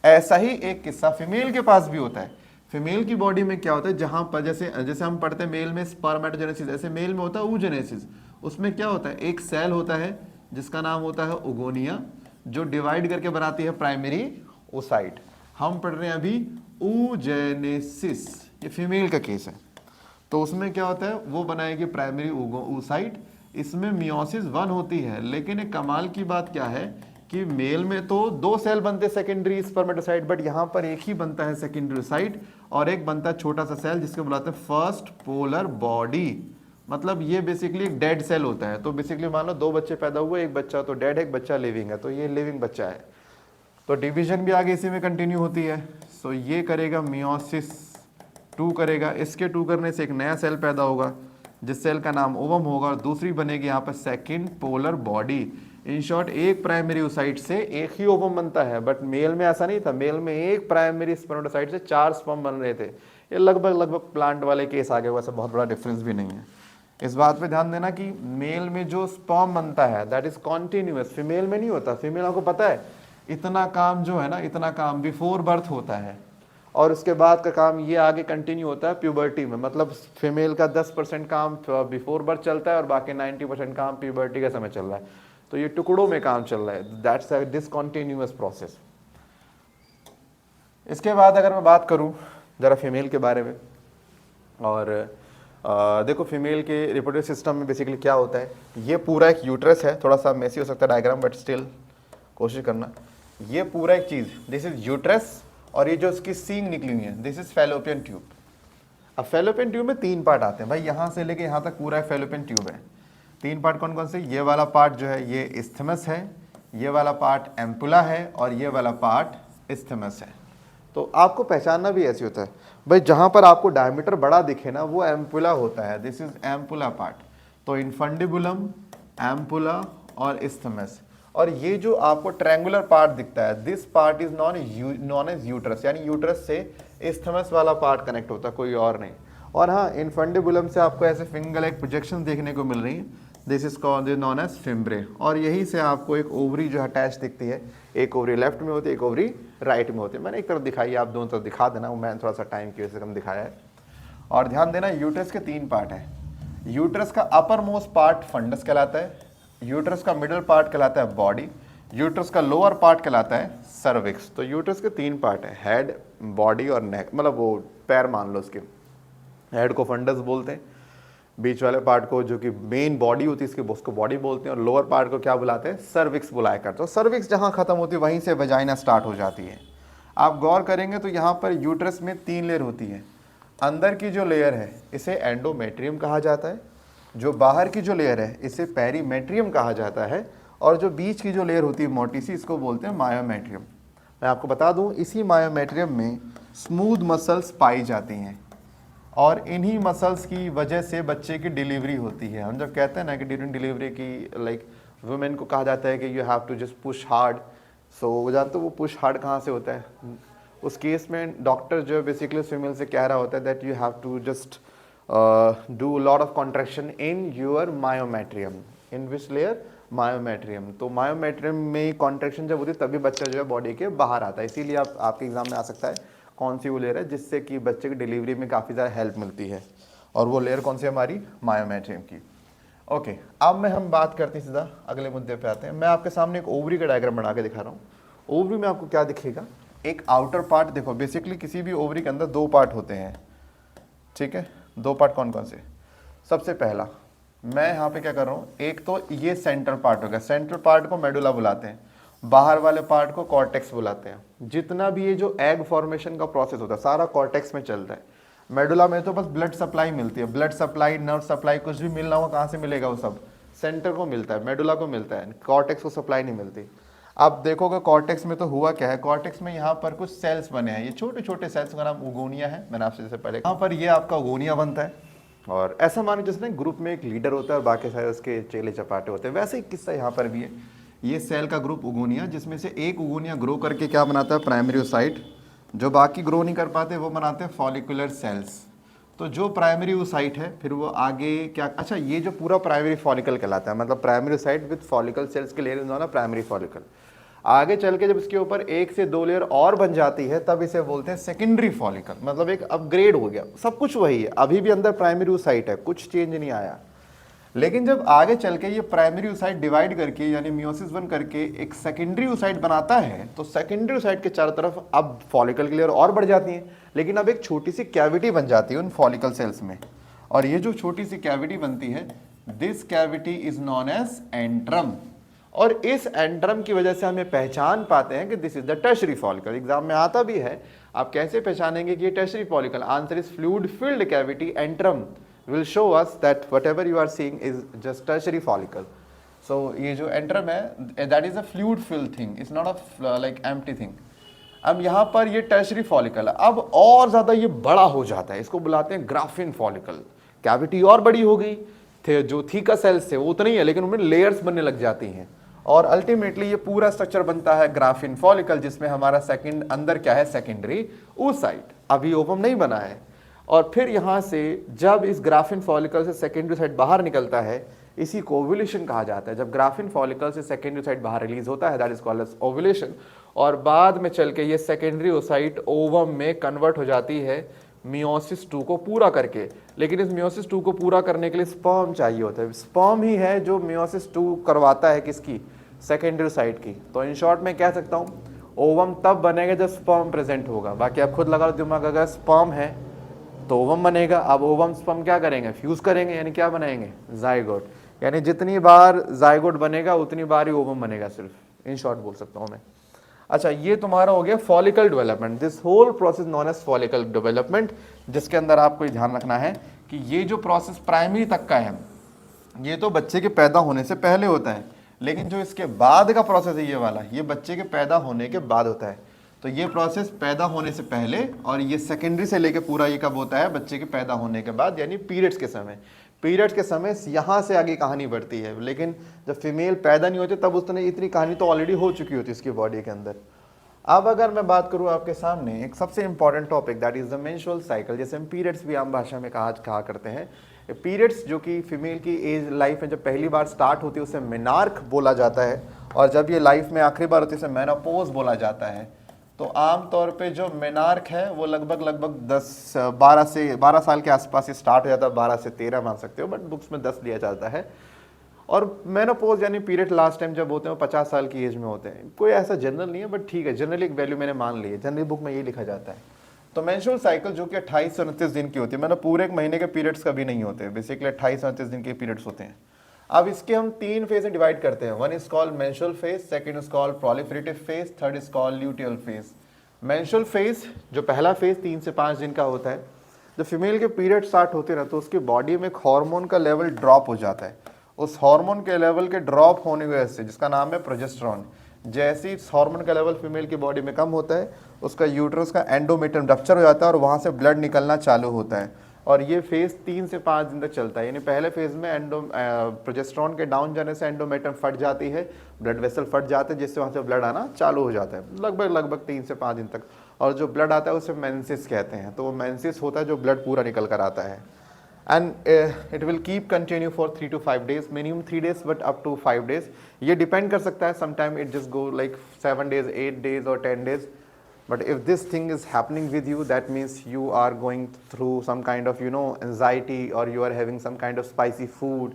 ऐसा ही एक किस्सा फीमेल के पास भी होता है। फीमेल की बॉडी में क्या होता है, जहां पर जैसे हम पढ़ते हैं मेल में स्पर्मेटोजेनेसिस, ऐसे मेल में होता है oogenesis। उसमें क्या होता है, एक सेल होता है जिसका नाम होता है ओगोनिया, जो डिवाइड करके बनाती है प्राइमरी ओसाइट। हम पढ़ रहे हैं अभी oogenesis, ये फीमेल का केस है। तो उसमें क्या होता है, वो बनाएगी प्राइमरी oocyte। इसमें मियोसिस 1 होती है, लेकिन एक कमाल की बात क्या है कि मेल में तो 2 सेल बनते सेकेंडरी स्पर्मेटोसाइट, बट यहाँ पर एक ही बनता है सेकेंडरी साइट, और एक बनता है छोटा सा सेल जिसको बुलाते हैं फर्स्ट पोलर बॉडी। मतलब ये बेसिकली एक डेड सेल होता है। तो बेसिकली मान लो 2 बच्चे पैदा हुए, एक बच्चा तो डेड है, एक बच्चा लिविंग है, तो ये लिविंग बच्चा है। तो डिवीजन भी आगे इसी में कंटिन्यू होती है। सो ये करेगा मियोसिस 2 करेगा, इसके 2 करने से एक नया सेल पैदा होगा, जिस सेल का नाम ओवम होगा, और दूसरी बनेगी यहाँ पर second polar body. In short, एक प्राइमरी ओसाइट से एक ही ओवम बनता है, बट मेल में ऐसा नहीं था। मेल में एक प्राइमरी स्पर्मेटोसाइट से 4 स्पर्म बन रहे थे। ये लगभग प्लांट वाले केस आगे, वैसे बहुत बड़ा डिफरेंस भी नहीं है। इस बात पे ध्यान देना कि मेल में जो स्पर्म बनता है दैट इज कॉन्टिन्यूअस, फीमेल में नहीं होता। फीमेल आपको पता है इतना काम जो है ना, इतना काम बिफोर बर्थ होता है, और उसके बाद का काम ये आगे कंटिन्यू होता है प्यूबर्टी में। मतलब फीमेल का 10% काम बिफोर बर्थ चलता है, और बाकी 90% काम प्यूबर्टी के समय चल रहा है। तो ये टुकड़ों में काम चल रहा है, दैट्स अ डिसकंटिन्यूअस प्रोसेस। इसके बाद अगर मैं बात करूं जरा फीमेल के बारे में, और देखो फीमेल के रिप्रोडक्टिव सिस्टम में बेसिकली क्या होता है, ये पूरा एक यूट्रस है, थोड़ा सा मेसी हो सकता है डायग्राम, बट स्टिल कोशिश करना। ये पूरा एक चीज़, दिस इज यूट्रस, और ये जो इसकी सींग निकली हुई है, दिस इज फैलोपियन ट्यूब। अब फैलोपियन ट्यूब में 3 पार्ट आते हैं भाई, यहाँ से लेके यहाँ तक पूरा फैलोपियन ट्यूब है। 3 पार्ट कौन कौन से, ये वाला पार्ट जो है ये इस्थमस है, ये वाला पार्ट एम्पुला है, और ये वाला पार्ट इस्थमस है। तो आपको पहचानना भी ऐसे होता है भाई, जहाँ पर आपको डायमीटर बड़ा दिखे ना, वो एम्पुला होता है, दिस इज एम्पुला पार्ट। तो इनफंडिबुलम, एम्पुला और इस्थमस। और ये जो आपको ट्रायंगुलर पार्ट दिखता है, this part is known as uterus, यानी यूट्रस से इस्थमस वाला पार्ट कनेक्ट होता है, कोई और नहीं। और हाँ, इनफंडिबुलम से आपको ऐसे फिंगर लाइक प्रोजेक्शन देखने को मिल रही है, this is called known as fimbriae. और यही से आपको एक ओवरी जो अटैच दिखती है, एक ओवरी लेफ्ट में होती है, एक ओवरी राइट में होती है। मैंने एक तरफ दिखाई है, आप दोनों तरफ दिखा देना, मैंने थोड़ा सा टाइम की वजह से कम दिखाया है। और ध्यान देना, यूट्रस के 3 पार्ट हैं। यूट्रस का अपर मोस्ट पार्ट फंडस कहलाता है, यूट्रस का मिडल पार्ट कहलाता है बॉडी, यूट्रस का लोअर पार्ट कहलाता है सर्विक्स। तो यूट्रस के 3 पार्ट है, हेड, बॉडी और नेक, मतलब वो पैर मान लो उसके। हेड को फंडस बोलते हैं, बीच वाले पार्ट को जो कि मेन बॉडी होती है इसकी, उसको बॉडी बोलते हैं, और लोअर पार्ट को क्या बुलाते हैं, सर्विक्स बुलाया करते हैं। तो सर्विक्स जहाँ खत्म होती है वहीं से वजाइना स्टार्ट हो जाती है। आप गौर करेंगे तो यहाँ पर यूट्रस में 3 लेयर होती है। अंदर की जो लेयर है इसे एंडोमेट्रियम कहा जाता है, जो बाहर की जो लेयर है इसे पेरीमेट्रियम कहा जाता है, और जो बीच की जो लेयर होती है मोटी सी, इसको बोलते हैं मायोमेट्रियम। मैं आपको बता दूं, इसी मायोमेट्रियम में स्मूथ मसल्स पाई जाती हैं, और इन्हीं मसल्स की वजह से बच्चे की डिलीवरी होती है। हम जब कहते हैं ना कि ड्यूरिंग डिलीवरी की लाइक वुमेन को कहा जाता है कि you have to just push hard, so वो जानते हो वो पुश हार्ड कहाँ से होता है। उस केस में डॉक्टर जो बेसिकली फीमेल से कह रहा होता है that you have to just do lot of contraction in your myometrium. In which layer, myometrium. तो मायोमेट्रियम में कॉन्ट्रैक्शन जब होती है तभी बच्चा जो है बॉडी के बाहर आता है। इसीलिए आपके एग्जाम में आ सकता है कौन सी वो लेयर है जिससे कि बच्चे की डिलीवरी में काफ़ी ज़्यादा हेल्प मिलती है, और वो लेयर कौन सी हमारी, मायोमेट्रियम की। ओके, अब मैं हम बात करते हैं सीधा अगले मुद्दे पे आते हैं। मैं आपके सामने एक ओवरी का डायग्राम बना के दिखा रहा हूँ। ओवरी में आपको क्या दिखेगा, एक आउटर पार्ट। देखो बेसिकली किसी भी ओवरी के अंदर 2 पार्ट होते हैं, ठीक है। 2 पार्ट कौन कौन से, सबसे पहला मैं यहाँ पे क्या कर रहा हूँ, एक तो ये सेंट्रल पार्ट होगा, सेंट्रल पार्ट को मेडुला बुलाते हैं, बाहर वाले पार्ट को कॉर्टेक्स बुलाते हैं। जितना भी ये जो एग फॉर्मेशन का प्रोसेस होता है सारा कॉर्टेक्स में चलता है। मेडुला में तो बस ब्लड सप्लाई मिलती है, ब्लड सप्लाई, नर्व सप्लाई, कुछ भी मिलना होगा कहाँ से मिलेगा, वो सब सेंटर को मिलता है, मेडुला को मिलता है, कॉर्टेक्स को सप्लाई नहीं मिलती। आप देखोगे कॉर्टेक्स में तो हुआ क्या है, कॉर्टेक्स में यहाँ पर कुछ सेल्स बने हैं, ये छोटे छोटे सेल्स का नाम ओगोनिया है। मैंने आपसे जैसे पहले, यहाँ पर ये आपका ओगोनिया बनता है, और ऐसा मानो जैसे ना ग्रुप में एक लीडर होता है और बाकी सारे उसके चेले चपाटे होते हैं, वैसे ही किस्सा यहाँ पर भी है। ये सेल का ग्रुप उगोनिया, जिसमें से एक उगोनिया ग्रो करके क्या बनाता है, प्राइमरी ओसाइट। जो बाकी ग्रो नहीं कर पाते वो बनाते हैं फॉलिकुलर सेल्स। तो जो प्राइमरी ओसाइट है फिर वो आगे क्या, अच्छा ये जो पूरा प्राइमरी फॉलिकल कहलाता है, मतलब primary oocyte with follicle sales के लेयर ना प्राइमरी फॉलिकल। आगे चल के जब इसके ऊपर 1 से 2 लेयर और बन जाती है तब इसे बोलते हैं सेकेंडरी फॉलिकल, मतलब एक अपग्रेड हो गया। सब कुछ वही है, अभी भी अंदर प्राइमरी ओसाइट है, कुछ चेंज नहीं आया। लेकिन जब आगे चल के ये प्राइमरी ओसाइट डिवाइड करके यानी मियोसिस 1 करके एक सेकेंडरी ओसाइट बनाता है, तो सेकेंडरी ओसाइट के चारों तरफ अब फॉलिकल की लेयर और बढ़ जाती है, लेकिन अब एक छोटी सी कैविटी बन जाती है उन फॉलिकल सेल्स में। और ये जो छोटी सी कैविटी बनती है, this cavity is known as antrum. और इस एंट्रम की वजह से हम ये पहचान पाते हैं कि this is the tertiary follicle. Exam में आता भी है, आप कैसे पहचानेंगे कि ये tertiary follicle? Answer is fluid filled cavity antrum will show us that whatever you are seeing is just tertiary follicle. So ये जो एंट्रम है that is a fluid filled thing, it's not a like empty thing. अब यहाँ पर ये tertiary follicle है, अब और ज़्यादा ये बड़ा हो जाता है, इसको बुलाते हैं ग्राफिन फॉलिकल। कैविटी और बड़ी हो गई थे, जो थीका सेल्स थे वो उतनी है, लेकिन उनमें लेयर्स बनने लग जाती हैं और अल्टीमेटली ये पूरा स्ट्रक्चर बनता है ग्राफिन फॉलिकल, जिसमें हमारा सेकंड अंदर क्या है, सेकेंडरी oocyte। अभी ओवम नहीं बना है। और फिर यहाँ से जब इस ग्राफिन फॉलिकल से सेकेंडरी साइड बाहर निकलता है, इसी को ओव्यूलेशन कहा जाता है। जब ग्राफिन फॉलिकल से सेकेंडरी साइड बाहर रिलीज होता है, that is called as ovulation. और बाद में चल के ये सेकेंडरी ओसाइट ओवम में कन्वर्ट हो जाती है मियोसिस 2 को पूरा करके। लेकिन इस मियोसिस 2 को पूरा करने के लिए स्पर्म चाहिए होता है, स्पर्म ही है जो मियोसिस 2 करवाता है किसकी, सेकेंडरी ओसाइट की। तो इन शॉर्ट में कह सकता हूँ ओवम तब बनेगा जब स्पर्म प्रेजेंट होगा। बाकी आप खुद लगा लो दिमाग, अगर स्पर्म है तो ओवम बनेगा। अब ओवम स्पर्म क्या करेंगे, फ्यूज करेंगे, यानी क्या बनाएंगे, जाइगोट। यानी जितनी बार जाइगोट बनेगा उतनी बार ही ओवम बनेगा, सिर्फ इन शॉर्ट बोल सकता हूँ मैं। अच्छा, ये तुम्हारा हो गया follicle development. This whole process known as follicle development, जिसके अंदर आपको ध्यान रखना है कि ये जो प्रोसेस प्राइमरी तक का है ये तो बच्चे के पैदा होने से पहले होता है, लेकिन जो इसके बाद का प्रोसेस है ये वाला, ये बच्चे के पैदा होने के बाद होता है। तो ये प्रोसेस पैदा होने से पहले और ये सेकेंडरी से लेके पूरा ये कब होता है, बच्चे के पैदा होने के बाद, यानी पीरियड्स के समय। पीरियड्स के समय यहाँ से आगे कहानी बढ़ती है, लेकिन जब फीमेल पैदा नहीं होती तब उसने इतनी कहानी तो ऑलरेडी हो चुकी होती है इसकी बॉडी के अंदर। अब अगर मैं बात करूँ आपके सामने एक सबसे important topic, that is the menstrual cycle, जैसे हम पीरियड्स भी आम भाषा में कहा करते हैं। पीरियड्स जो कि फीमेल की एज लाइफ में जब पहली बार स्टार्ट होती है उसे मेनार्क बोला जाता है, और जब ये लाइफ में आखिरी बार होती है उसे मेनोपॉज बोला जाता है। तो आम तौर पे जो मेनार्क है वो लगभग 12 साल के आसपास ये स्टार्ट हो जाता है, 12 से 13 मान सकते हो, बट बुक्स में 10 लिया जाता है। और मेनोपॉज यानी पीरियड लास्ट टाइम जब होते हैं वो 50 साल की एज में होते हैं। कोई ऐसा जनरल नहीं है, बट ठीक है, जनरली एक वैल्यू मैंने मान ली है, जनरली बुक में ये लिखा जाता है। तो मेंस्ट्रुअल साइकिल जो कि 28 से 29 दिन की होती है, मतलब पूरे एक महीने के पीरियड्स कभी नहीं होते, बेसिकली 28 से 29 दिन के पीरियड्स होते हैं। अब इसके हम 3 फेज में डिवाइड करते हैं। One is called menstrual phase, second is called proliferative phase, third is called luteal phase. Menstrual phase जो पहला फेज 3 से 5 दिन का होता है, जब फीमेल के पीरियड स्टार्ट होते हैं ना तो उसकी बॉडी में एक हार्मोन का लेवल ड्रॉप हो जाता है। उस हार्मोन के लेवल के ड्रॉप होने की वजह से, जिसका नाम है प्रोजेस्टेरॉन, जैसे ही हार्मोन का लेवल फीमेल की बॉडी में कम होता है उसका यूट्रस का एंडोमेट्रियम रप्चर हो जाता है और वहाँ से ब्लड निकलना चालू होता है। और ये फेज 3 से 5 दिन तक चलता है। यानी पहले फेज में प्रोजेस्टेरॉन के डाउन जाने से एंडोमेट्रियम फट जाती है, ब्लड वेसल फट जाते हैं, जिससे वहाँ से ब्लड आना चालू हो जाता है लगभग 3 से 5 दिन तक। और जो ब्लड आता है उसे मेंसिस कहते हैं। तो वो मेंसिस होता है जो ब्लड पूरा निकल कर आता है। And it will keep continue for 3 to 5 days, minimum 3 days but up to 5 days। ये डिपेंड कर सकता है, sometime it just go like 7 days, 8 days और 10 days। But if this thing is happening with you, that means you are going through some kind of anxiety or you are having some kind of spicy food।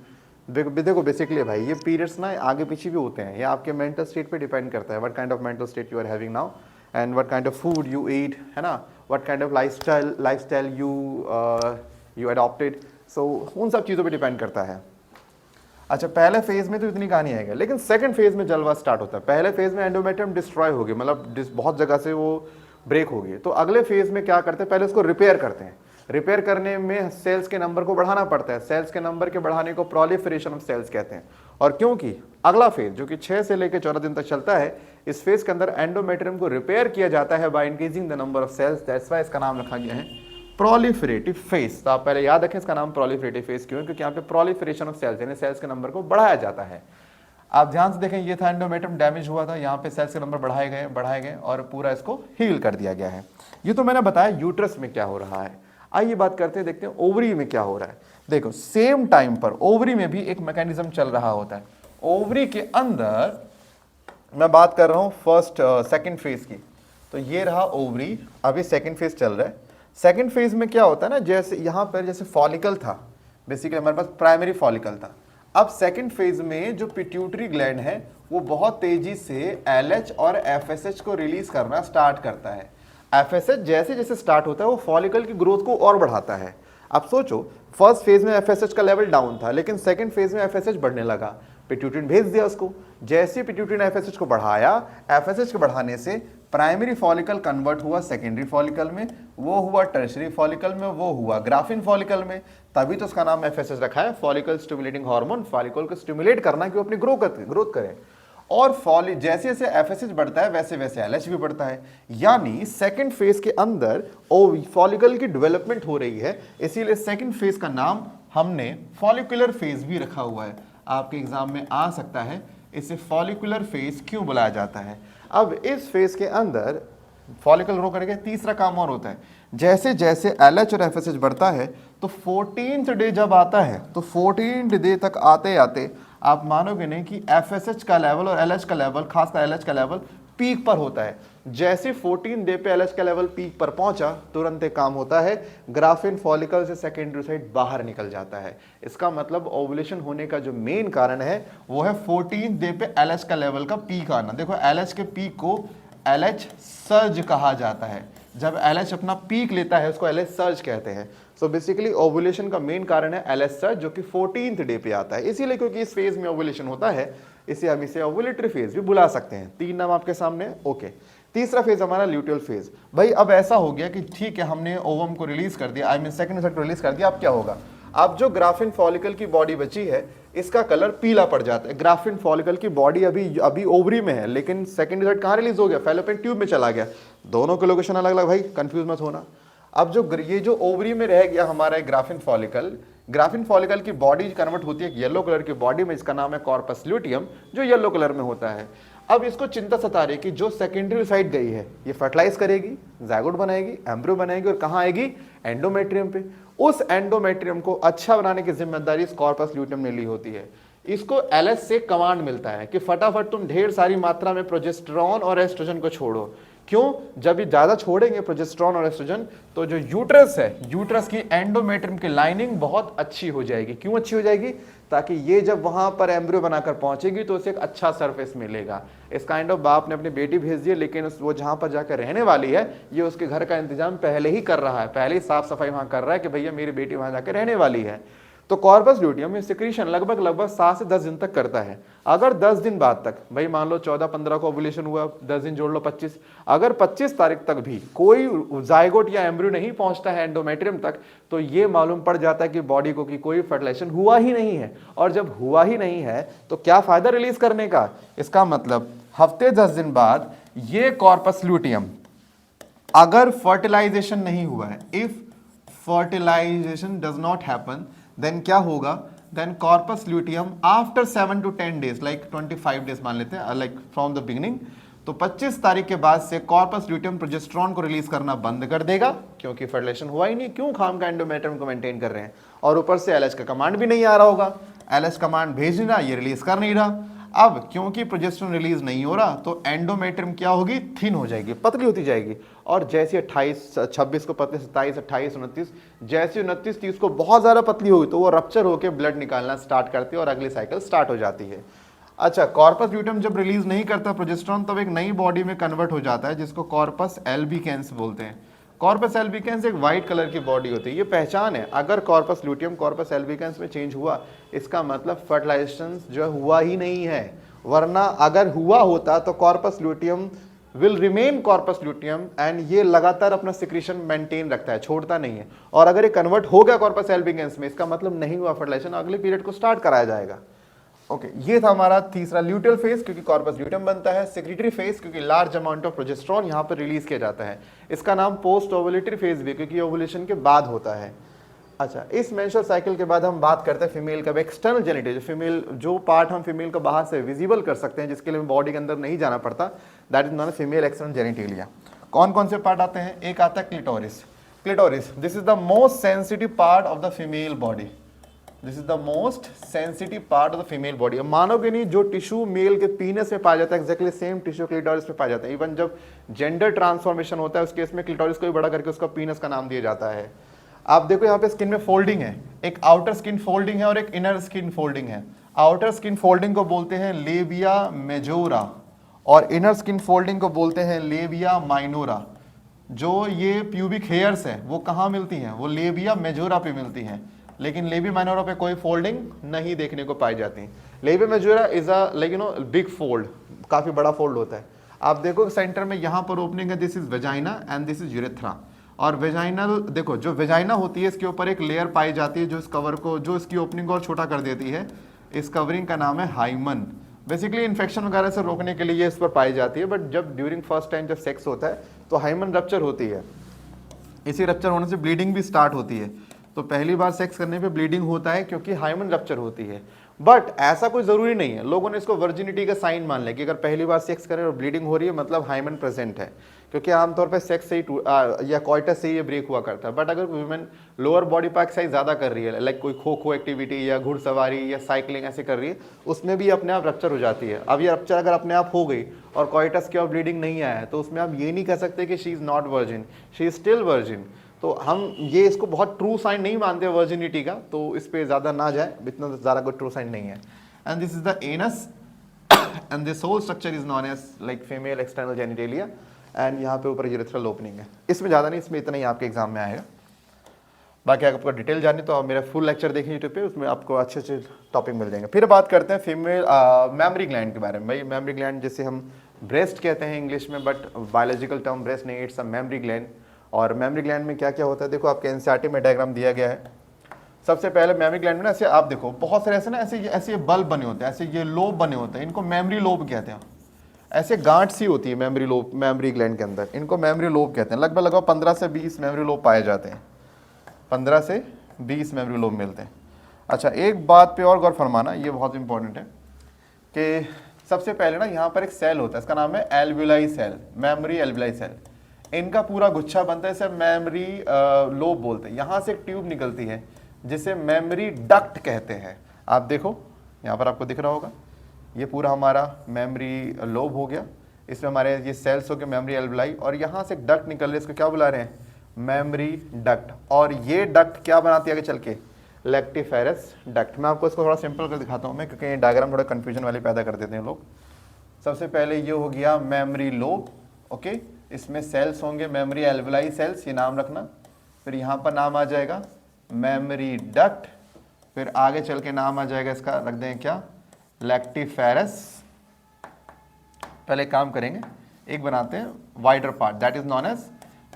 देखो basically भाई ये periods ना आगे पीछे भी होते हैं, ये आपके मेंटल स्टेट पे डिपेंड करता है, what kind of mental state you are having now and what kind of food you eat, है ना, what kind of lifestyle you adopted. So उन सब चीज़ों पे डिपेंड करता है। अच्छा, पहले फेज में तो इतनी कहानी आएगा, लेकिन सेकंड फेज में जलवा स्टार्ट होता है। पहले फेज में एंडोमेट्रियम डिस्ट्रॉय हो गई, मतलब बहुत जगह से वो ब्रेक हो गई। तो अगले फेज में क्या करते हैं, पहले उसको रिपेयर करते हैं। रिपेयर करने में सेल्स के नंबर को बढ़ाना पड़ता है। सेल्स के नंबर के बढ़ाने को प्रोलिफरेशन ऑफ सेल्स कहते हैं। और क्योंकि अगला फेज जो कि 6 से लेकर 14 दिन तक चलता है, इस फेज के अंदर एंडोमेट्रियम को रिपेयर किया जाता है by increasing the number of cells. That's why इसका नाम रखा गया है प्रोलिफरेटिव फेज। तो आप पहले याद रखें इसका नाम प्रोलिफरेटिव फेज क्यों है, क्योंकि यहाँ पे प्रोलिफरेशन ऑफ सेल्स यानी सेल्स के नंबर को बढ़ाया जाता है। आप ध्यान से देखें, ये था एंडोमेट्रियम डैमेज हुआ था, यहाँ पे सेल्स के नंबर बढ़ाए गए और पूरा इसको हील कर दिया गया है। ये तो मैंने बताया यूट्रस में क्या हो रहा है। आइए बात करते हैं, देखते हैं ओवरी में क्या हो रहा है। देखो सेम टाइम पर ओवरी में भी एक मैकेनिज्म चल रहा होता है। ओवरी के अंदर मैं बात कर रहा हूं फर्स्ट सेकंड फेज की, तो ये रहा ओवरी, अभी सेकंड फेज चल रहा है। सेकंड फेज में क्या होता है ना, जैसे यहां पर जैसे फॉलिकल था, बेसिकली हमारे पास प्राइमरी फॉलिकल था। अब सेकंड फेज में जो पिट्यूटरी ग्लैंड है वो बहुत तेजी से LH और FSH को रिलीज करना स्टार्ट करता है। FSH जैसे जैसे स्टार्ट होता है वो फॉलिकल की ग्रोथ को और बढ़ाता है। अब सोचो, फर्स्ट फेज में FSH का लेवल डाउन था, लेकिन सेकंड फेज में FSH बढ़ने लगा, पिट्यूटरी ने भेज दिया उसको। जैसे पिट्यूटरी ने FSH को बढ़ाया, FSH के बढ़ाने से प्राइमरी फॉलिकल कन्वर्ट हुआ सेकेंडरी फॉलिकल में, वो हुआ टर्शरी फॉलिकल में, वो हुआ ग्राफिन फॉलिकल में, तभी तो उसका नाम FSH रखा है, फॉलिकल स्टिमुलेटिंग हार्मोन। फॉलिकल को स्टिमुलेट करना कि वो अपनी ग्रोथ करे। और जैसे जैसे FSH बढ़ता है वैसे वैसे LH भी बढ़ता है, यानी सेकंड फेज के अंदर फॉलिकल की डेवलपमेंट हो रही है। इसीलिए सेकंड फेज का नाम हमने फॉलिकुलर फेज भी रखा हुआ है। आपके एग्जाम में आ सकता है, इसे फॉलिकुलर फेज क्यों बुलाया जाता है। अब इस फेज के अंदर फॉलिकल ग्रो करके तीसरा काम और होता है, जैसे जैसे LH और FSH बढ़ता है तो 14th डे जब आता है, तो 14th डे तक आते आते आप मानोगे नहीं कि FSH का लेवल और LH का लेवल, खासकर LH का लेवल पीक पर होता है। जैसे 14 डे पे LH का लेवल पीक पर पहुंचा, तुरंत एक काम होता है, ग्राफिन फॉलिकल से सेकेंडरी साइड बाहर निकल जाता है। इसका मतलब ओवुलेशन होने का जो मेन कारण है वो है 14 डे पे LH का लेवल का पीक आना। देखो LH के पीक को LH सर्ज कहा जाता है। जब LH अपना पीक लेता है उसको LH सर्ज कहते हैं। सो बेसिकली ओवुलेशन का मेन कारण है LH सर्ज, जो कि 14th डे पे आता है। इसीलिए क्योंकि इस फेज में ओवुलेशन होता है, इसे हम इसे ओवुलेटरी फेज भी बुला सकते हैं। 3 नाम आपके सामने, ओके। तीसरा फेज हमारा ल्यूटियल फेज। भाई अब ऐसा हो गया कि ठीक है, हमने ओवम को रिलीज कर दिया, सेकंड सेट को रिलीज कर दिया। अब क्या होगा, अब जो ग्राफिन फॉलिकल की बॉडी बची है इसका कलर पीला पड़ जाता है। ग्राफिन फॉलिकल की बॉडी अभी ओवरी में है, लेकिन सेकंड सेट कहाँ रिलीज हो गया, फैलोपियन ट्यूब में चला गया। दोनों के लोकेशन अलग अलग, भाई कंफ्यूज मत होना। अब ये जो ओवरी में रह गया हमारा ग्राफिन फॉलिकल की बॉडी कन्वर्ट होती है येलो कलर की बॉडी में, इसका नाम है कॉर्पस ल्यूटियम, जो येलो कलर में होता है। अब इसको चिंता सता रही है कि जो सेकेंडरी साइड गई है ये फर्टिलाइज करेगी, जायगोट बनाएगी, एम्ब्रियो बनाएगी, और कहाँ आएगी, एंडोमेट्रियम पे। उस एंडोमेट्रियम को अच्छा बनाने की जिम्मेदारी इस कॉर्पस ल्यूटियम ने ली होती है। इसको LH से कमांड मिलता है कि फटाफट तुम ढेर सारी मात्रा में प्रोजेस्टेरॉन और एस्ट्रोजन को छोड़ो। क्यों, जब ये ज्यादा छोड़ेंगे प्रोजेस्टेरॉन और एस्ट्रोजन, तो जो यूट्रस है, यूट्रस की एंडोमेट्रियम की लाइनिंग बहुत अच्छी हो जाएगी। क्यों अच्छी हो जाएगी, ताकि ये जब वहां पर एम्ब्रियो बनाकर पहुंचेगी तो उसे एक अच्छा सरफेस मिलेगा। इस काइंड ऑफ बाप ने अपनी बेटी भेज दी, लेकिन वो जहां पर जाकर रहने वाली है ये उसके घर का इंतजाम पहले ही कर रहा है, पहले ही साफ सफाई वहां कर रहा है कि भैया मेरी बेटी वहां जाकर रहने वाली है। तो कॉर्पस ल्यूटियम में सिक्रीशन लगभग 7 से 10 दिन तक करता है। अगर 10 दिन बाद तक, भाई मान लो 14-15 को ओवुलेशन हुआ, 10 दिन जोड़ लो 25, अगर 25 तारीख तक भी कोई जायगोट या एम्ब्रियो नहीं पहुंचता है एंडोमेट्रियम तक, तो ये मालूम पड़ जाता है कि बॉडी को कि कोई फर्टिलाइजेशन हुआ ही नहीं है। और जब हुआ ही नहीं है तो क्या फायदा रिलीज करने का। इसका मतलब हफ्ते 10 दिन बाद ये कॉर्पस ल्यूटियम अगर फर्टिलाइजेशन नहीं हुआ है, if fertilisation does not happen, then क्या होगा, then corpus luteum after 7 to 10 days, like 25 days मान लेते हैं, लाइक फ्रॉम द बिगिनिंग, तो 25 तारीख के बाद से कॉर्पस ल्यूटियम प्रोजेस्टेरॉन को रिलीज करना बंद कर देगा, क्योंकि फर्टिलाइजेशन हुआ ही नहीं। क्यों खाम का एंडोमेट्रियम को मेंटेन कर रहे हैं, और ऊपर से LH का कमांड भी नहीं आ रहा होगा, LH कमांड भेज नहीं रहा, ये रिलीज कर नहीं रहा। अब क्योंकि प्रोजेस्टेरॉन रिलीज नहीं हो रहा तो एंडोमेट्रियम क्या होगी, थिन हो जाएगी, पतली होती जाएगी। और जैसे 26 को पतली, 27, 28, 29, जैसे 29, 30 को बहुत ज़्यादा पतली होगी तो वो रप्चर होकर ब्लड निकालना स्टार्ट करती है और अगली साइकिल स्टार्ट हो जाती है। अच्छा, कॉर्पस ल्यूटियम जब रिलीज नहीं करता प्रोजेस्टेरॉन, तब एक नई बॉडी में कन्वर्ट हो जाता है जिसको कॉर्पस एल्बिकेंस बोलते हैं। कॉर्पस एल्बिकेंस एक व्हाइट कलर की बॉडी होती है, ये पहचान है। अगर कॉर्पस ल्यूटियम कॉर्पस एल्बिकेंस में चेंज हुआ, इसका मतलब फर्टिलाइजेशन जो हुआ ही नहीं है। वरना अगर हुआ होता तो corpus luteum will remain corpus luteum, and ये लगातार अपना सिक्रीशन मेंटेन रखता है, छोड़ता नहीं है। और अगर ये कन्वर्ट हो गया कॉर्पस एल्बिकेंस में, इसका मतलब नहीं हुआ फर्टिलाइजेशन, अगले पीरियड को स्टार्ट कराया जाएगा। ओके ये था हमारा तीसरा ल्यूटियल फेज, क्योंकि कॉर्पस ल्यूटियम बनता है। सेक्रेटरी फेज, क्योंकि लार्ज अमाउंट ऑफ प्रोजेस्टेरॉन यहाँ पर रिलीज किया जाता है। इसका नाम पोस्ट ओवुलेटरी फेज भी, क्योंकि ओवुलेशन के बाद होता है। अच्छा, इस मेंस्ट्रुअल साइकिल के बाद हम बात करते हैं फीमेल का एक्सटर्नल जेनिटल, फीमेल जो पार्ट हम फीमेल को बाहर से विजिबल कर सकते हैं, जिसके लिए बॉडी के अंदर नहीं जाना पड़ता, that is non female external genitalia. कौन कौन से पार्ट आते हैं? एक आता है clitoris. Clitoris, this is the most sensitive part of the female body. This is the most sensitive part of the female body. मानोगे नहीं, जो टिश्यू मेल के पीनस में पाया जाता है, एक्जैक्टली सेम टिश्यू क्लिटोरिस में पाया जाता है। इवन जब जेंडर ट्रांसफॉर्मेशन होता है उस केस में क्लिटोरिस को भी बड़ा करके उसका पीनस का नाम दिया जाता है। आप देखो यहाँ पे स्किन में फोल्डिंग है, एक आउटर स्किन फोल्डिंग है और एक इनर स्किन फोल्डिंग है। आउटर स्किन फोल्डिंग को बोलते हैं लेबिया मेजोरा और इनर स्किन फोल्डिंग को बोलते हैं लेबिया माइनोरा। जो ये प्यूबिक हेयर्स है वो कहाँ मिलती हैं? वो लेबिया मेजोरा पे मिलती हैं, लेकिन लेबिया माइनोरा पे कोई फोल्डिंग नहीं देखने को पाई जाती। Labia majora is a like you know big fold, काफी बड़ा फोल्ड होता है। आप देखो सेंटर में यहाँ पर ओपनिंग है, this is vagina and this is urethra. और वेजाइनल, देखो जो वेजाइना होती है इसके ऊपर एक लेयर पाई जाती है जो इस कवर को, जो इसकी ओपनिंग को और छोटा कर देती है। इस कवरिंग का नाम है हाइमन। बेसिकली इन्फेक्शन वगैरह से रोकने के लिए ये इस पर पाई जाती है, बट जब ड्यूरिंग फर्स्ट टाइम जब सेक्स होता है तो हाइमन रप्चर होती है। इसी रप्चर होने से ब्लीडिंग भी स्टार्ट होती है। तो पहली बार सेक्स करने पे ब्लीडिंग होता है क्योंकि हाइमन रप्चर होती है। बट ऐसा कोई जरूरी नहीं है, लोगों ने इसको वर्जिनिटी का साइन मान लिया कि अगर पहली बार सेक्स करें और ब्लीडिंग हो रही है मतलब हाइमन प्रेजेंट है, क्योंकि आमतौर पर सेक्स से ही या कॉइटस से ही ये ब्रेक हुआ करता है। बट अगर women lower body part exercise ज्यादा कर रही है, लाइक कोई खो खो एक्टिविटी या घुड़सवारी या साइकिलिंग ऐसे कर रही है, उसमें भी अपने आप रप्चर हो जाती है। अब ये रप्चर अगर अपने आप हो गई और कॉइटस की और ब्लीडिंग नहीं आया है तो उसमें आप ये नहीं कह सकते कि she is not virgin, she is still virgin. तो हम ये इसको बहुत ट्रू साइन नहीं मानते वर्जिनिटी का, तो इस पे ज्यादा ना जाए, इतना ज्यादा कोई ट्रू साइन नहीं है। And this is the anus and this whole structure is known as like female external genitalia. And यहाँ पे ऊपर यूरेथ्रल ओपनिंग है। इसमें ज़्यादा नहीं, इसमें इतना ही आपके एग्जाम में आएगा। बाकी अगर आपको डिटेल जाननी तो आप मेरा फुल लेक्चर देखें यूट्यूब पे, उसमें आपको अच्छे अच्छे टॉपिक मिल जाएंगे। फिर बात करते हैं फीमेल मेमरी ग्लैंड के बारे में। भाई मेमरी ग्लैंड जिसे हम ब्रेस्ट कहते हैं इंग्लिश में, बट बायोलॉजिकल टर्म ब्रेस्ट नहीं, इट्स अ मेमरी ग्लैंड। और मेमरी ग्लैंड में क्या क्या होता है देखो, आपके एनसीईआरटी में डायग्राम दिया गया है। सबसे पहले मेमरी ग्लैंड में ना ऐसे आप देखो बहुत सारे ऐसे ना ऐसे बल्ब बने होते हैं, ऐसे ये लोब बने होते हैं, इनको मेमरी लोब कहते हैं। ऐसे गांठ सी होती है मेमरी लोब, मेमरी ग्लैंड के अंदर, इनको मेमरी लोब कहते हैं। लगभग 15 से 20 मेमरी लोब पाए जाते हैं, 15 से 20 मेमरी लोब मिलते हैं। अच्छा, एक बात पे और गौर फरमाना, ये बहुत इंपॉर्टेंट है कि सबसे पहले ना यहाँ पर एक सेल होता है, इसका नाम है alveoli cell, mammary alveoli cell. इनका पूरा गुच्छा बनता है, इसे मेमरी लोब बोलते हैं। यहाँ से एक ट्यूब निकलती है जिसे मेमरी डक्ट कहते हैं। आप देखो यहाँ पर आपको दिख रहा होगा, ये पूरा हमारा मेमरी लोब हो गया, इसमें हमारे ये सेल्स हो गए मेमरी एल्वियोलाई, और यहाँ से एक डक्ट निकल रही है, इसको क्या बुला रहे हैं? Mammary duct. और ये डक्ट क्या बनाती है आगे चल के? Lactiferous duct. मैं आपको इसको थोड़ा सिंपल कर दिखाता हूँ मैं, क्योंकि ये डायग्राम थोड़ा कंफ्यूजन वाली पैदा कर देते हैं लोग। सबसे पहले ये हो गया मेमरी लोब, ओके, इसमें सेल्स होंगे मेमरी एल्वियोलाई सेल्स, ये नाम रखना। फिर यहाँ पर नाम आ जाएगा मेमरी डक्ट, फिर आगे चल के नाम आ जाएगा इसका, रख दें क्या? लैक्टिफेरस। पहले काम करेंगे, एक बनाते हैं wider part, that is known as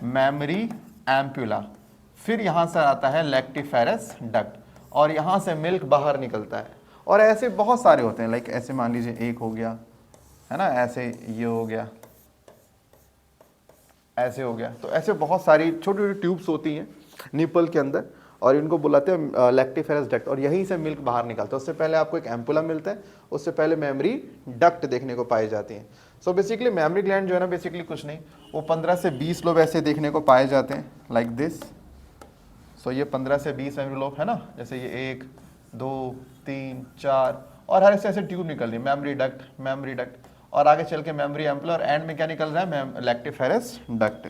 mammary ampulla. फिर यहाँ से आता है लैक्टिफेरस डक्ट, और यहाँ से मिल्क बाहर निकलता है। और ऐसे बहुत सारे होते हैं, लाइक ऐसे मान लीजिए एक हो गया, है ना, ऐसे ये हो गया, ऐसे हो गया। तो ऐसे बहुत सारी छोटी छोटी ट्यूब्स होती हैं निपल के अंदर, और इनको बुलाते हैं लैक्टिफेरस डक्ट, और यहीं से मिल्क बाहर निकलता है। उससे पहले आपको एक एम्पुला मिलता है, उससे पहले मेमरी डक्ट देखने को पाई जाती है। सो बेसिकली मेमरी ग्लैंड जो है ना, बेसिकली कुछ नहीं, वो 15 से 20 लोब ऐसे देखने को पाए जाते हैं, लाइक दिस। सो ये 15 से 20 मेमरी लोब है ना, जैसे ये 1 2 3 4, और हर ऐसे ट्यूब निकल रही है, मेमरी डक्ट, और आगे चल के मेमरी एम्पुला, और एंड में क्या निकल रहा है? Lactiferous duct.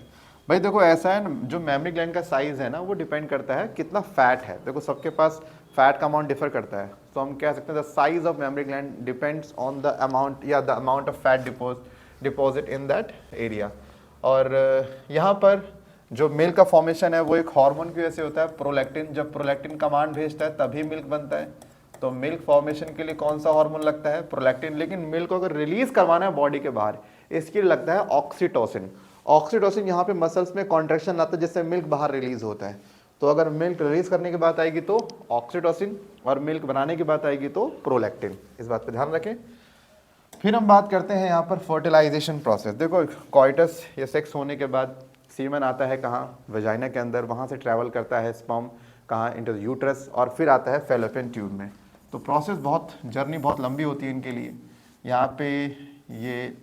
भाई देखो ऐसा है ना, जो मेमरी ग्लैंड का साइज है ना, वो डिपेंड करता है कितना फैट है। देखो सबके पास फैट का अमाउंट डिफर करता है, तो हम कह सकते हैं the size of mammary gland depends on the amount या the amount of fat deposit in that area. और यहाँ पर जो मिल्क का फॉर्मेशन है वो एक हार्मोन की वजह से होता है, प्रोलैक्टिन। जब प्रोलैक्टिन कमांड भेजता है तभी मिल्क बनता है। तो मिल्क फॉर्मेशन के लिए कौन सा हार्मोन लगता है? प्रोलैक्टिन। लेकिन मिल्क को अगर रिलीज करवाना है बॉडी के बाहर, इसके लिए लगता है ऑक्सीटोसिन। ऑक्सीटोसिन यहाँ पे मसल्स में कॉन्ट्रैक्शन लाता है, जिससे मिल्क बाहर रिलीज होता है। तो अगर मिल्क रिलीज करने की बात आएगी तो ऑक्सीटोसिन, और मिल्क बनाने की बात आएगी तो प्रोलैक्टिन। इस बात पे ध्यान रखें। फिर हम बात करते हैं यहाँ पर फर्टिलाइजेशन प्रोसेस। देखो कॉइटस या सेक्स होने के बाद सीमन आता है कहाँ, वेजाइना के अंदर, वहाँ से ट्रैवल करता है स्पर्म कहाँ, इनटू द यूट्रस, और फिर आता है फैलोपियन ट्यूब में। तो प्रोसेस बहुत, जर्नी बहुत लंबी होती है इनके लिए। यहाँ पे ये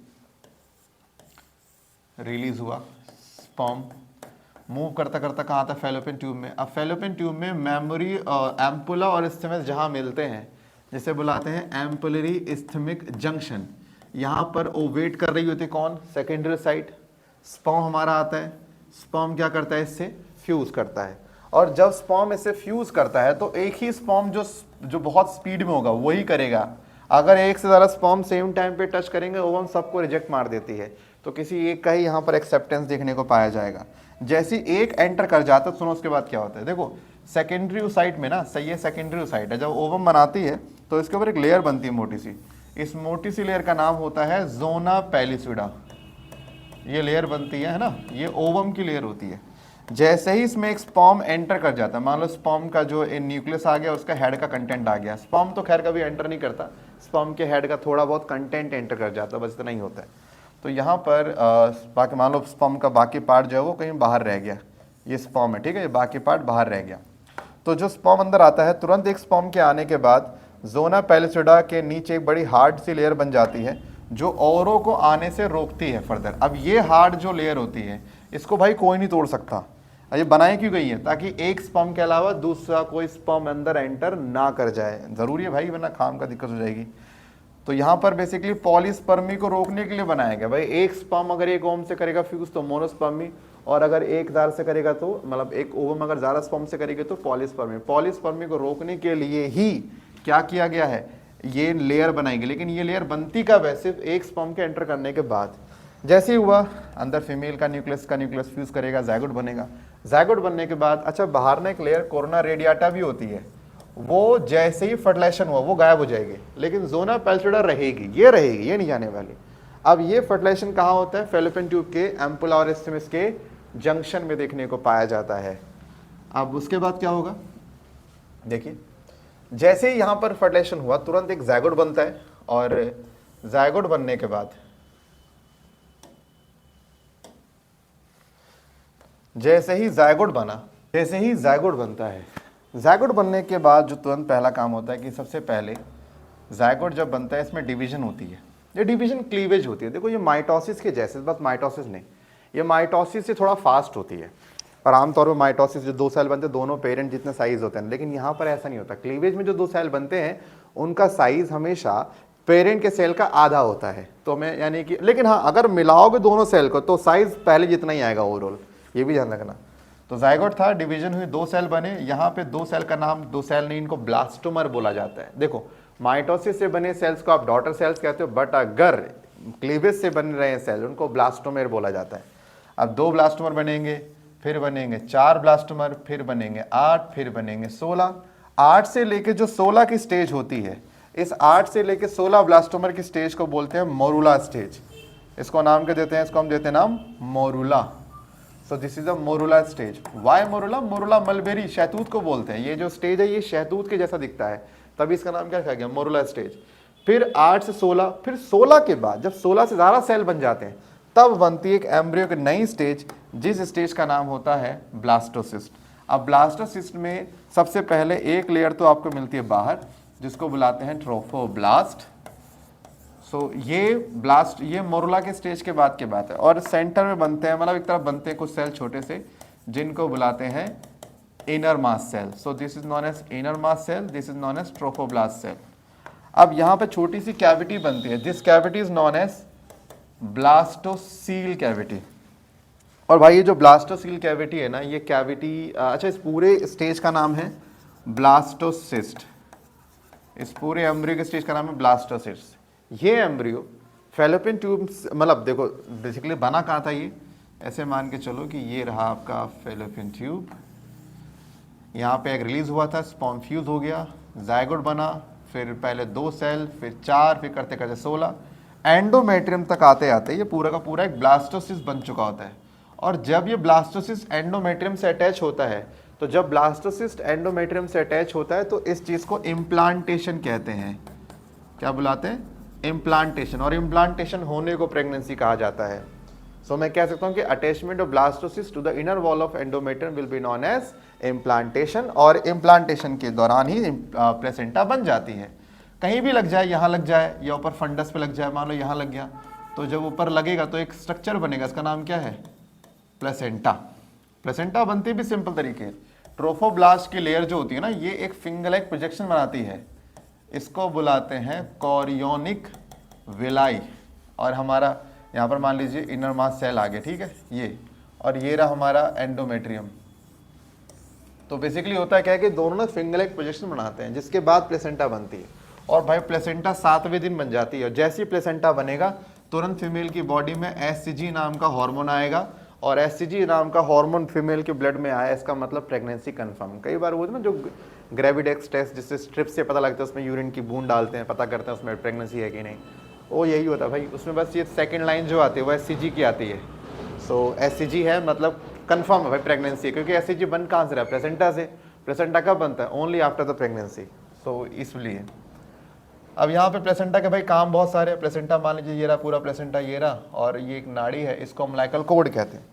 रिलीज हुआ स्पर्म, मूव करता करता कहाँ आता है, फैलोपियन ट्यूब में। अब फैलोपियन ट्यूब में मेमोरी एम्पुला और इस्थमस जहाँ मिलते हैं, जिसे बुलाते हैं एम्पुलरी इस्थमिक जंक्शन, यहाँ पर ओवेट कर रही होती है कौन, सेकेंडरी साइट। स्पर्म हमारा आता है, स्पर्म क्या करता है, इससे फ्यूज करता है, और जब स्पर्म इससे फ्यूज करता है तो एक ही स्पर्म जो बहुत स्पीड में होगा वही करेगा। अगर एक से ज़्यादा स्पर्म सेम टाइम पे टच करेंगे ओवम सबको रिजेक्ट मार देती है, तो किसी एक का ही यहाँ पर एक्सेप्टेंस देखने को पाया जाएगा। जैसे एक एंटर कर जाता है, सुनो उसके बाद क्या होता है। देखो सेकेंडरी ओसाइट में ना, सही है, सेकेंडरी ओसाइट है, जब ओवम बनाती है तो इसके ऊपर एक लेयर बनती है मोटी सी। इस मोटी सी लेयर का नाम होता है जोना पैलिसिडा। ये लेयर बनती है ना, ये ओवम की लेयर होती है। जैसे ही इसमें एक स्पर्म एंटर कर जाता है, मान लो स्पर्म का जो न्यूक्लियस आ गया, उसका हेड का कंटेंट आ गया। स्पर्म तो खैर कभी एंटर नहीं करता, स्पर्म के हेड का थोड़ा बहुत कंटेंट एंटर कर जाता है, बस इतना ही होता है। तो यहाँ पर बाकी मान लो स्पर्म का बाकी पार्ट जो है वो कहीं बाहर रह गया, ये स्पर्म है, ठीक है, ये बाकी पार्ट बाहर रह गया। तो जो स्पर्म अंदर आता है, तुरंत एक स्पर्म के आने के बाद जोना पैलिसिडा के नीचे एक बड़ी हार्ड सी लेयर बन जाती है, जो औरों को आने से रोकती है फर्दर। अब ये हार्ड जो लेयर होती है, इसको भाई कोई नहीं तोड़ सकता। ये बनाई क्यों गई है, ताकि एक स्पर्म के अलावा दूसरा कोई स्पर्म अंदर एंटर ना कर जाए। जरूरी है भाई, वरना काम का दिक्कत हो जाएगी। तो यहाँ पर बेसिकली पॉलीस्पर्मी को रोकने के लिए बनाया गया। भाई एक स्पर्म अगर एक ओवम से करेगा फ्यूज तो मोनोस्पर्मी, और अगर एक दार से करेगा तो मतलब एक ओवम अगर ज़्यादा स्पर्म से करेगी तो पॉलीस्पर्मी। पॉलीस्पर्मी को रोकने के लिए ही क्या किया गया है, ये लेयर बनाएंगे। लेकिन ये लेयर बनती कब है, सिर्फ एक स्पर्म के एंटर करने के बाद। जैसे ही हुआ अंदर फीमेल का न्यूक्लियस फ्यूज करेगा, ज़ायगोट बनेगा। ज़ायगोट बनने के बाद अच्छा बाहर ना एक लेयर कोरोना रेडियाटा भी होती है, वो जैसे ही फर्टिलाइजेशन हुआ वो गायब हो जाएगी, लेकिन जोना पैलिसिडा रहेगी, ये नहीं जाने वाली। अब ये फर्टिलाइजेशन कहाँ होता है, फैलोपियन ट्यूब के एम्पुला और इस्थमस के जंक्शन में देखने को पाया जाता है। अब उसके बाद क्या होगा, देखिए जैसे ही यहाँ पर फर्टिलाइजेशन हुआ तुरंत एक ज़ायगोट बनता है, और ज़ायगोट बनने के बाद जैसे ही ज़ायगोट बनता है, ज़ायगोट बनने के बाद जो तुरंत पहला काम होता है कि सबसे पहले ज़ायगोट जब बनता है इसमें डिवीजन होती है। ये डिवीजन क्लीवेज होती है। देखो ये माइटोसिस के जैसे, बस माइटोसिस नहीं, ये माइटोसिस से थोड़ा फास्ट होती है। पर आमतौर पर माइटोसिस जो 2 सेल बनते हैं दोनों पेरेंट जितने साइज होते हैं, लेकिन यहाँ पर ऐसा नहीं होता। क्लीवेज में जो 2 सेल बनते हैं उनका साइज हमेशा पेरेंट के सेल का आधा होता है। तो मैं यानी कि, लेकिन हाँ अगर मिलाओगे दोनों सेल को तो साइज पहले जितना ही आएगा ओवरऑल, ये भी ध्यान रखना। तो ज़ायगोट था, डिवीजन हुई, 2 सेल बने। यहाँ पे 2 सेल का नाम, 2 सेल नहीं, इनको ब्लास्टोमर बोला जाता है। देखो माइटोसिस से बने सेल्स को आप डॉटर सेल्स कहते हो, बट अगर क्लीवेज से बन रहे हैं सेल उनको ब्लास्टोमर बोला जाता है। अब 2 ब्लास्टोमर बनेंगे, फिर बनेंगे 4 ब्लास्टोमर, फिर बनेंगे 8, फिर बनेंगे 16। 8 से लेके जो 16 की स्टेज होती है, इस 8 से लेके 16 ब्लास्टोमर की स्टेज को बोलते हैं मोरुला स्टेज। इसको नाम क्या देते हैं, इसको हम देते हैं नाम morula. So this is a morula stage. Why morula, morula mulberry शहतूत को बोलते हैं। ये जो स्टेज है ये शहतूत के जैसा दिखता है, तभी इसका नाम क्या रखा गया, मोरुला स्टेज। फिर 8 से 16, फिर 16 के बाद जब 16 से ज़्यादा सेल बन जाते हैं तब बनती है एक एम्ब्रियो की नई स्टेज, जिस स्टेज का नाम होता है ब्लास्टोसिस्ट। अब ब्लास्टोसिस्ट में सबसे पहले एक लेयर तो आपको मिलती है बाहर, जिसको बुलाते हैं ट्रोफोब्लास्ट। सो ये मोरुला के स्टेज के बाद की बात है। और सेंटर में बनते हैं, मतलब एक तरफ बनते हैं कुछ सेल छोटे से, जिनको बुलाते हैं inner mass cell. So this is known as inner mass cell, this is known as trophoblast cell. अब यहाँ पे छोटी सी कैविटी बनती है, this cavity is known as blastocoel cavity. और भाई ये जो ब्लास्टोसील कैविटी है ना, ये कैविटी अच्छा इस पूरे स्टेज का नाम है ब्लास्टोसिस्ट। इस पूरे एम्ब्रियो के स्टेज का नाम है ब्लास्टोसिस्ट। ये एम्ब्रियो फैलोपियन ट्यूब, मतलब देखो बेसिकली बना कहाँ था, ये ऐसे मान के चलो कि ये रहा आपका फैलोपियन ट्यूब। यहाँ पे एक रिलीज हुआ था, स्पर्म फ्यूज हो गया, ज़ायगोट बना, फिर पहले 2 सेल, फिर 4, फिर करते करते 16, एंडोमेट्रियम तक आते आते ये पूरा का पूरा एक ब्लास्टोसिस्ट बन चुका होता है। और जब ये ब्लास्टोसिस्ट एंडोमेट्रियम से अटैच होता है तो जब ब्लास्टोसिस्ट एंडोमेट्रियम से अटैच होता है तो इस चीज़ को इम्प्लांटेशन कहते हैं। क्या बुलाते हैं? इम्प्लांटेशन। और इम्प्लांटेशन होने को प्रेगनेंसी कहा जाता है। सो मैं कह सकता हूं कि attachment of blastocyst to the inner wall of endometrium will be known as implantation. और इम्प्लांटेशन के दौरान ही प्लेसेंटा बन जाती है। कहीं भी लग जाए, यहाँ लग जाए या ऊपर फंडस पे लग जाए, मान लो यहाँ लग गया, तो जब ऊपर लगेगा तो एक स्ट्रक्चर बनेगा, इसका नाम क्या है? प्लेसेंटा। प्लेसेंटा बनती भी सिंपल तरीके, ट्रोफोब्लास्ट की लेयर जो होती है ना, ये एक फिंगर लाइक प्रोजेक्शन बनाती है, इसको बुलाते हैं कोरियोनिक विलाई। और हमारा यहाँ पर मान लीजिए इनर मास सेल आ गया, ठीक है, ये, और ये रहा हमारा एंडोमेट्रियम। तो बेसिकली होता है क्या है कि दोनों ना फिंगर लाइक प्रोजेक्शन बनाते हैं, जिसके बाद प्लेसेंटा बनती है। और भाई प्लेसेंटा 7वें दिन बन जाती है। जैसे ही प्लेसेंटा बनेगा तुरंत फीमेल की बॉडी में एससीजी नाम का हार्मोन आएगा, और एससीजी नाम का हार्मोन फीमेल के ब्लड में आया, इसका मतलब प्रेगनेंसी कंफर्म। कई बार वो ना जो ग्रेविडेक्स टेस्ट जिससे स्ट्रिप से पता लगता है, उसमें यूरिन की बूंद डालते हैं, पता करते हैं उसमें प्रेगनेंसी है कि नहीं, वो यही होता है भाई। उसमें बस ये सेकंड लाइन जो आती है वो एससीजी की आती है। सो एससीजी है मतलब कंफर्म है भाई प्रेगनेंसी है, क्योंकि एससीजी बन कहाँ से रहा है? प्लेसेंटा से। प्लेसेंटा कब बनता है? Only after the pregnancy. So इसलिए अब यहाँ पे प्लेसेंटा के भाई काम बहुत सारे हैं। प्लेसेंटा मान लीजिए ये रहा पूरा प्लेसेंटा, ये रहा, और ये एक नाड़ी है, इसको अम्बिलिकल कोर्ड कहते हैं।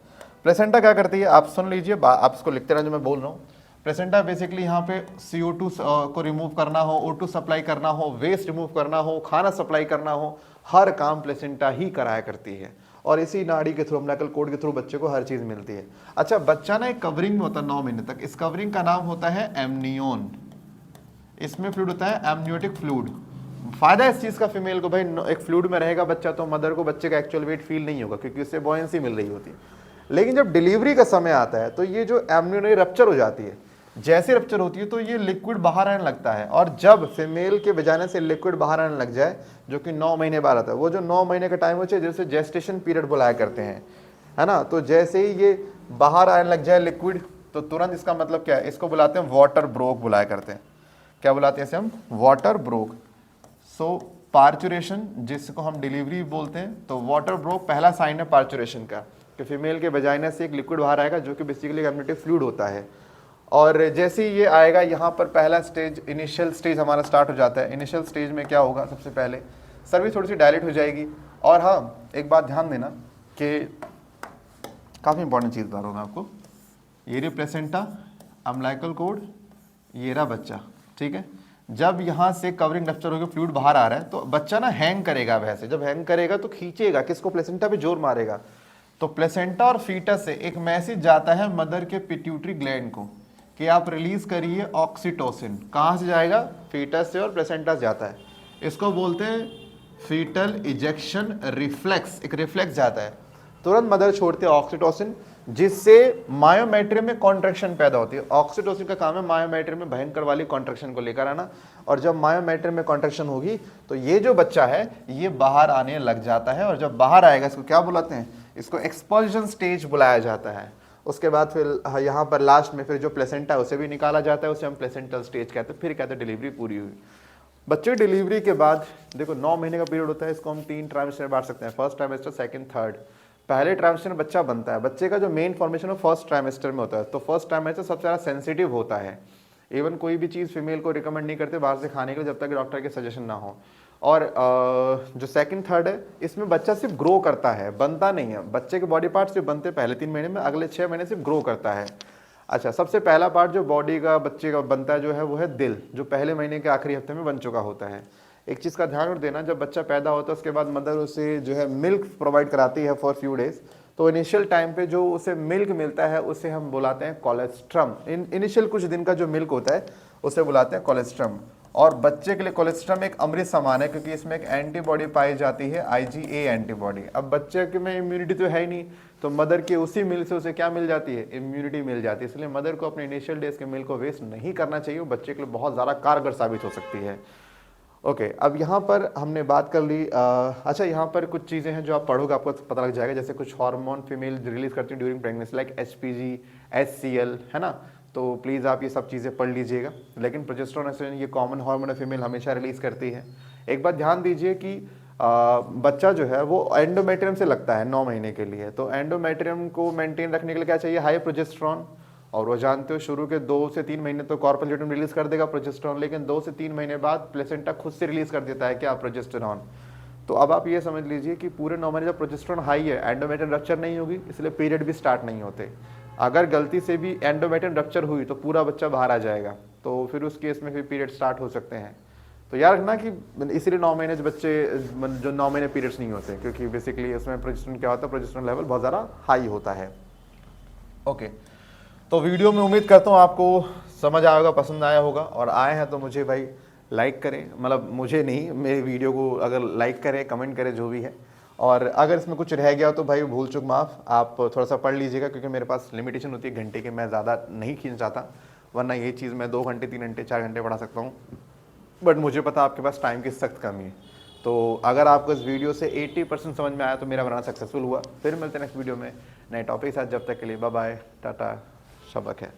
प्लेसेंटा क्या करती है आप सुन लीजिए, आप इसको लिखते रहना जो मैं बोल रहा हूँ। प्लेसेंटा बेसिकली यहाँ पे CO2 को रिमूव करना हो, O2 सप्लाई करना हो, वेस्ट रिमूव करना हो, खाना सप्लाई करना हो, हर काम प्लेसेंटा ही कराया करती है। और इसी नाड़ी के थ्रू, अम्बिलिकल कोर्ड के थ्रू बच्चे को हर चीज़ मिलती है। अच्छा, बच्चा ना एक कवरिंग में होता है 9 महीने तक, इस कवरिंग का नाम होता है एमनियोन। इसमें फ्लूइड होता है एमनियोटिक फ्लूइड। फायदा इस चीज़ का फीमेल को भाई, एक फ्लूइड में रहेगा बच्चा तो मदर को बच्चे का एक्चुअल वेट फील नहीं होगा, क्योंकि उससे बॉयंसी मिल रही होती है। लेकिन जब डिलीवरी का समय आता है तो ये जो एमनियोन रप्चर हो जाती है। जैसे रप्चर होती है तो ये लिक्विड बाहर आने लगता है, और जब फीमेल के वजाना से लिक्विड बाहर आने लग जाए, जो कि 9 महीने बाद आता है, वो जो 9 महीने का टाइम होता है जैसे जेस्टेशन पीरियड बुलाया करते हैं, है ना। तो जैसे ही ये बाहर आने लग जाए लिक्विड, तो तुरंत इसका मतलब क्या है? इसको बुलाते हैं वाटर ब्रोक बुलाया करते हैं। क्या बुलाते हैं इसे हम? Water broke. सो पार्चुरेशन, जिसको हम डिलीवरी बोलते हैं, तो वाटर ब्रोक पहला साइन है पार्चुरेशन का, कि फीमेल के वजाइना से एक लिक्विड बाहर आएगा जो कि बेसिकली एमनियोटिक फ्लूइड होता है। और जैसे ही ये आएगा, यहाँ पर पहला स्टेज, इनिशियल स्टेज हमारा स्टार्ट हो जाता है। इनिशियल स्टेज में क्या होगा? सबसे पहले सर्विस थोड़ी सी डायलेट हो जाएगी। और हाँ, एक बात ध्यान देना कि काफ़ी इंपॉर्टेंट चीज़ बता रहा हूँ मैं आपको, ये रही प्लेसेंटा, अम्बिलिकल कोर्ड, ये रहा बच्चा, ठीक है। जब यहाँ से कवरिंग रप्चर होकर फ्लूइड बाहर आ रहा है तो बच्चा ना हैंग करेगा, वैसे जब हैंग करेगा तो खींचेगा किसको? प्लेसेंटा पे जोर मारेगा। तो प्लेसेंटा और फीटस से एक मैसेज जाता है मदर के पिट्यूटरी ग्लैंड को कि आप रिलीज करिए ऑक्सीटोसिन। कहाँ से जाएगा? फीटस से और प्लेसेंटा से जाता है। इसको बोलते हैं फीटल इजेक्शन रिफ्लेक्स। एक रिफ्लेक्स जाता है, तुरंत मदर छोड़ते हैं ऑक्सीटोसिन, जिससे मायोमेट्रियम में कॉन्ट्रैक्शन पैदा होती है। ऑक्सीटोसिन का काम है मायोमेट्रियम में भयंकर वाली कॉन्ट्रैक्शन को लेकर आना, और जब मायोमेट्रियम में कॉन्ट्रैक्शन होगी तो ये जो बच्चा है ये बाहर आने लग जाता है। और जब बाहर आएगा, इसको क्या बुलाते हैं? इसको एक्सपल्जन स्टेज बुलाया जाता है। उसके बाद फिर यहाँ पर लास्ट में फिर जो प्लेसेंटा है उसे भी निकाला जाता है, उसे हम प्लेसेंटल स्टेज कहते हैं। फिर कहते हैं डिलीवरी पूरी हुई। बच्चे डिलीवरी के बाद देखो 9 महीने का पीरियड होता है, इसको हम 3 ट्राइमेस्टर बांट सकते हैं, फर्स्ट ट्राइमेस्टर, सेकंड, थर्ड। पहले ट्राइमेस्टर में बच्चा बनता है, बच्चे का जो मेन फॉर्मेशन है फर्स्ट ट्राइमेस्टर में होता है। तो फर्स्ट ट्राइमेस्टर सबसे ज़्यादा सेंसिटिव होता है। इवन कोई भी चीज़ फीमेल को रिकमेंड नहीं करते बाहर से खाने के लिए जब तक डॉक्टर के सजेशन ना हो। और जो सेकंड थर्ड है, इसमें बच्चा सिर्फ ग्रो करता है, बनता नहीं है। बच्चे के बॉडी पार्ट सिर्फ बनते पहले 3 महीने में, अगले 6 महीने सिर्फ ग्रो करता है। अच्छा, सबसे पहला पार्ट जो बॉडी का बच्चे का बनता है जो है वो है दिल, जो पहले महीने के आखिरी हफ्ते में बन चुका होता है। एक चीज़ का ध्यान देना, जब बच्चा पैदा होता है उसके बाद मदर उसे जो है मिल्क प्रोवाइड कराती है फॉर फ्यू डेज। तो इनिशियल टाइम पे जो उसे मिल्क मिलता है उसे हम बुलाते हैं कोलेस्ट्रम। इनिशियल कुछ दिन का जो मिल्क होता है उसे बुलाते हैं कोलेस्ट्रम। और बच्चे के लिए कोलेस्ट्रम एक अमृत समान है, क्योंकि इसमें एक एंटीबॉडी पाई जाती है, IgA एंटीबॉडी। अब बच्चे के में इम्यूनिटी तो है ही नहीं, तो मदर के उसी मिल्क से उसे क्या मिल जाती है? इम्यूनिटी मिल जाती है। इसलिए मदर को अपने इनिशियल डेज के मिल्क को वेस्ट नहीं करना चाहिए, वो बच्चे के लिए बहुत ज़्यादा कारगर साबित हो सकती है। ओके, अब यहाँ पर हमने बात कर ली। अच्छा, यहाँ पर कुछ चीज़ें हैं जो आप पढ़ोगे आपको पता लग जाएगा, जैसे कुछ हार्मोन फीमेल रिलीज करती है during pregnancy, like HPG, HCL, है ना। तो प्लीज़ आप ये सब चीज़ें पढ़ लीजिएगा। लेकिन प्रोजेस्टेरोन, एस्ट्रोजन, ये कॉमन हार्मोन है, फीमेल हमेशा रिलीज करती है। एक बात ध्यान दीजिए कि बच्चा जो है वो एंडोमेट्रियम से लगता है 9 महीने के लिए। तो एंडोमेट्रियम को मेंटेन रखने के लिए क्या चाहिए? हाई प्रोजेस्टेरोन और वो जानते हो शुरू के 2 से 3 महीने तो कॉर्पोलेटम रिलीज कर देगा प्रोजेस्टेरॉन, लेकिन 2 से 3 महीने बाद प्लेसेंटा खुद से रिलीज कर देता है क्या, प्रोजेस्टेरॉन। तो अब आप ये समझ लीजिए कि पूरे 9 महीने जब प्रोजेस्टेरॉन हाई है, एंडोमेट्रियम रप्चर नहीं होगी, इसलिए पीरियड भी स्टार्ट नहीं होते। अगर गलती से भी एंडोमेट्रियम रप्चर हुई तो पूरा बच्चा बाहर आ जाएगा, तो फिर उस केस में फिर पीरियड स्टार्ट हो सकते हैं। तो याद रखना कि इसीलिए 9 महीने जो बच्चे जो 9 महीने पीरियड्स नहीं होते, क्योंकि बेसिकली इसमें प्रोजेस्टेरॉन क्या होता है, प्रोजेस्टेरॉन लेवल बहुत ज़्यादा हाई होता है। ओके, तो वीडियो में उम्मीद करता हूँ आपको समझ आया होगा, पसंद आया होगा, और आए हैं तो मुझे भाई लाइक करें, मतलब मुझे नहीं, मेरे वीडियो को अगर लाइक करें, कमेंट करें, जो भी है। और अगर इसमें कुछ रह गया तो भाई भूल चूक माफ़, आप थोड़ा सा पढ़ लीजिएगा, क्योंकि मेरे पास लिमिटेशन होती है घंटे की, मैं ज़्यादा नहीं खींच चाहता, वरना ये चीज़ मैं 2 घंटे 3 घंटे 4 घंटे पढ़ा सकता हूँ, बट मुझे पता आपके पास टाइम की सख्त कमी है। तो अगर आपको इस वीडियो से 80% समझ में आया तो मेरा बनाना सक्सेसफुल हुआ। फिर मिलते हैं नेक्स्ट वीडियो में नए टॉपिक के साथ, जब तक के लिए बाय बाय, टाटा, शब्बा खैर।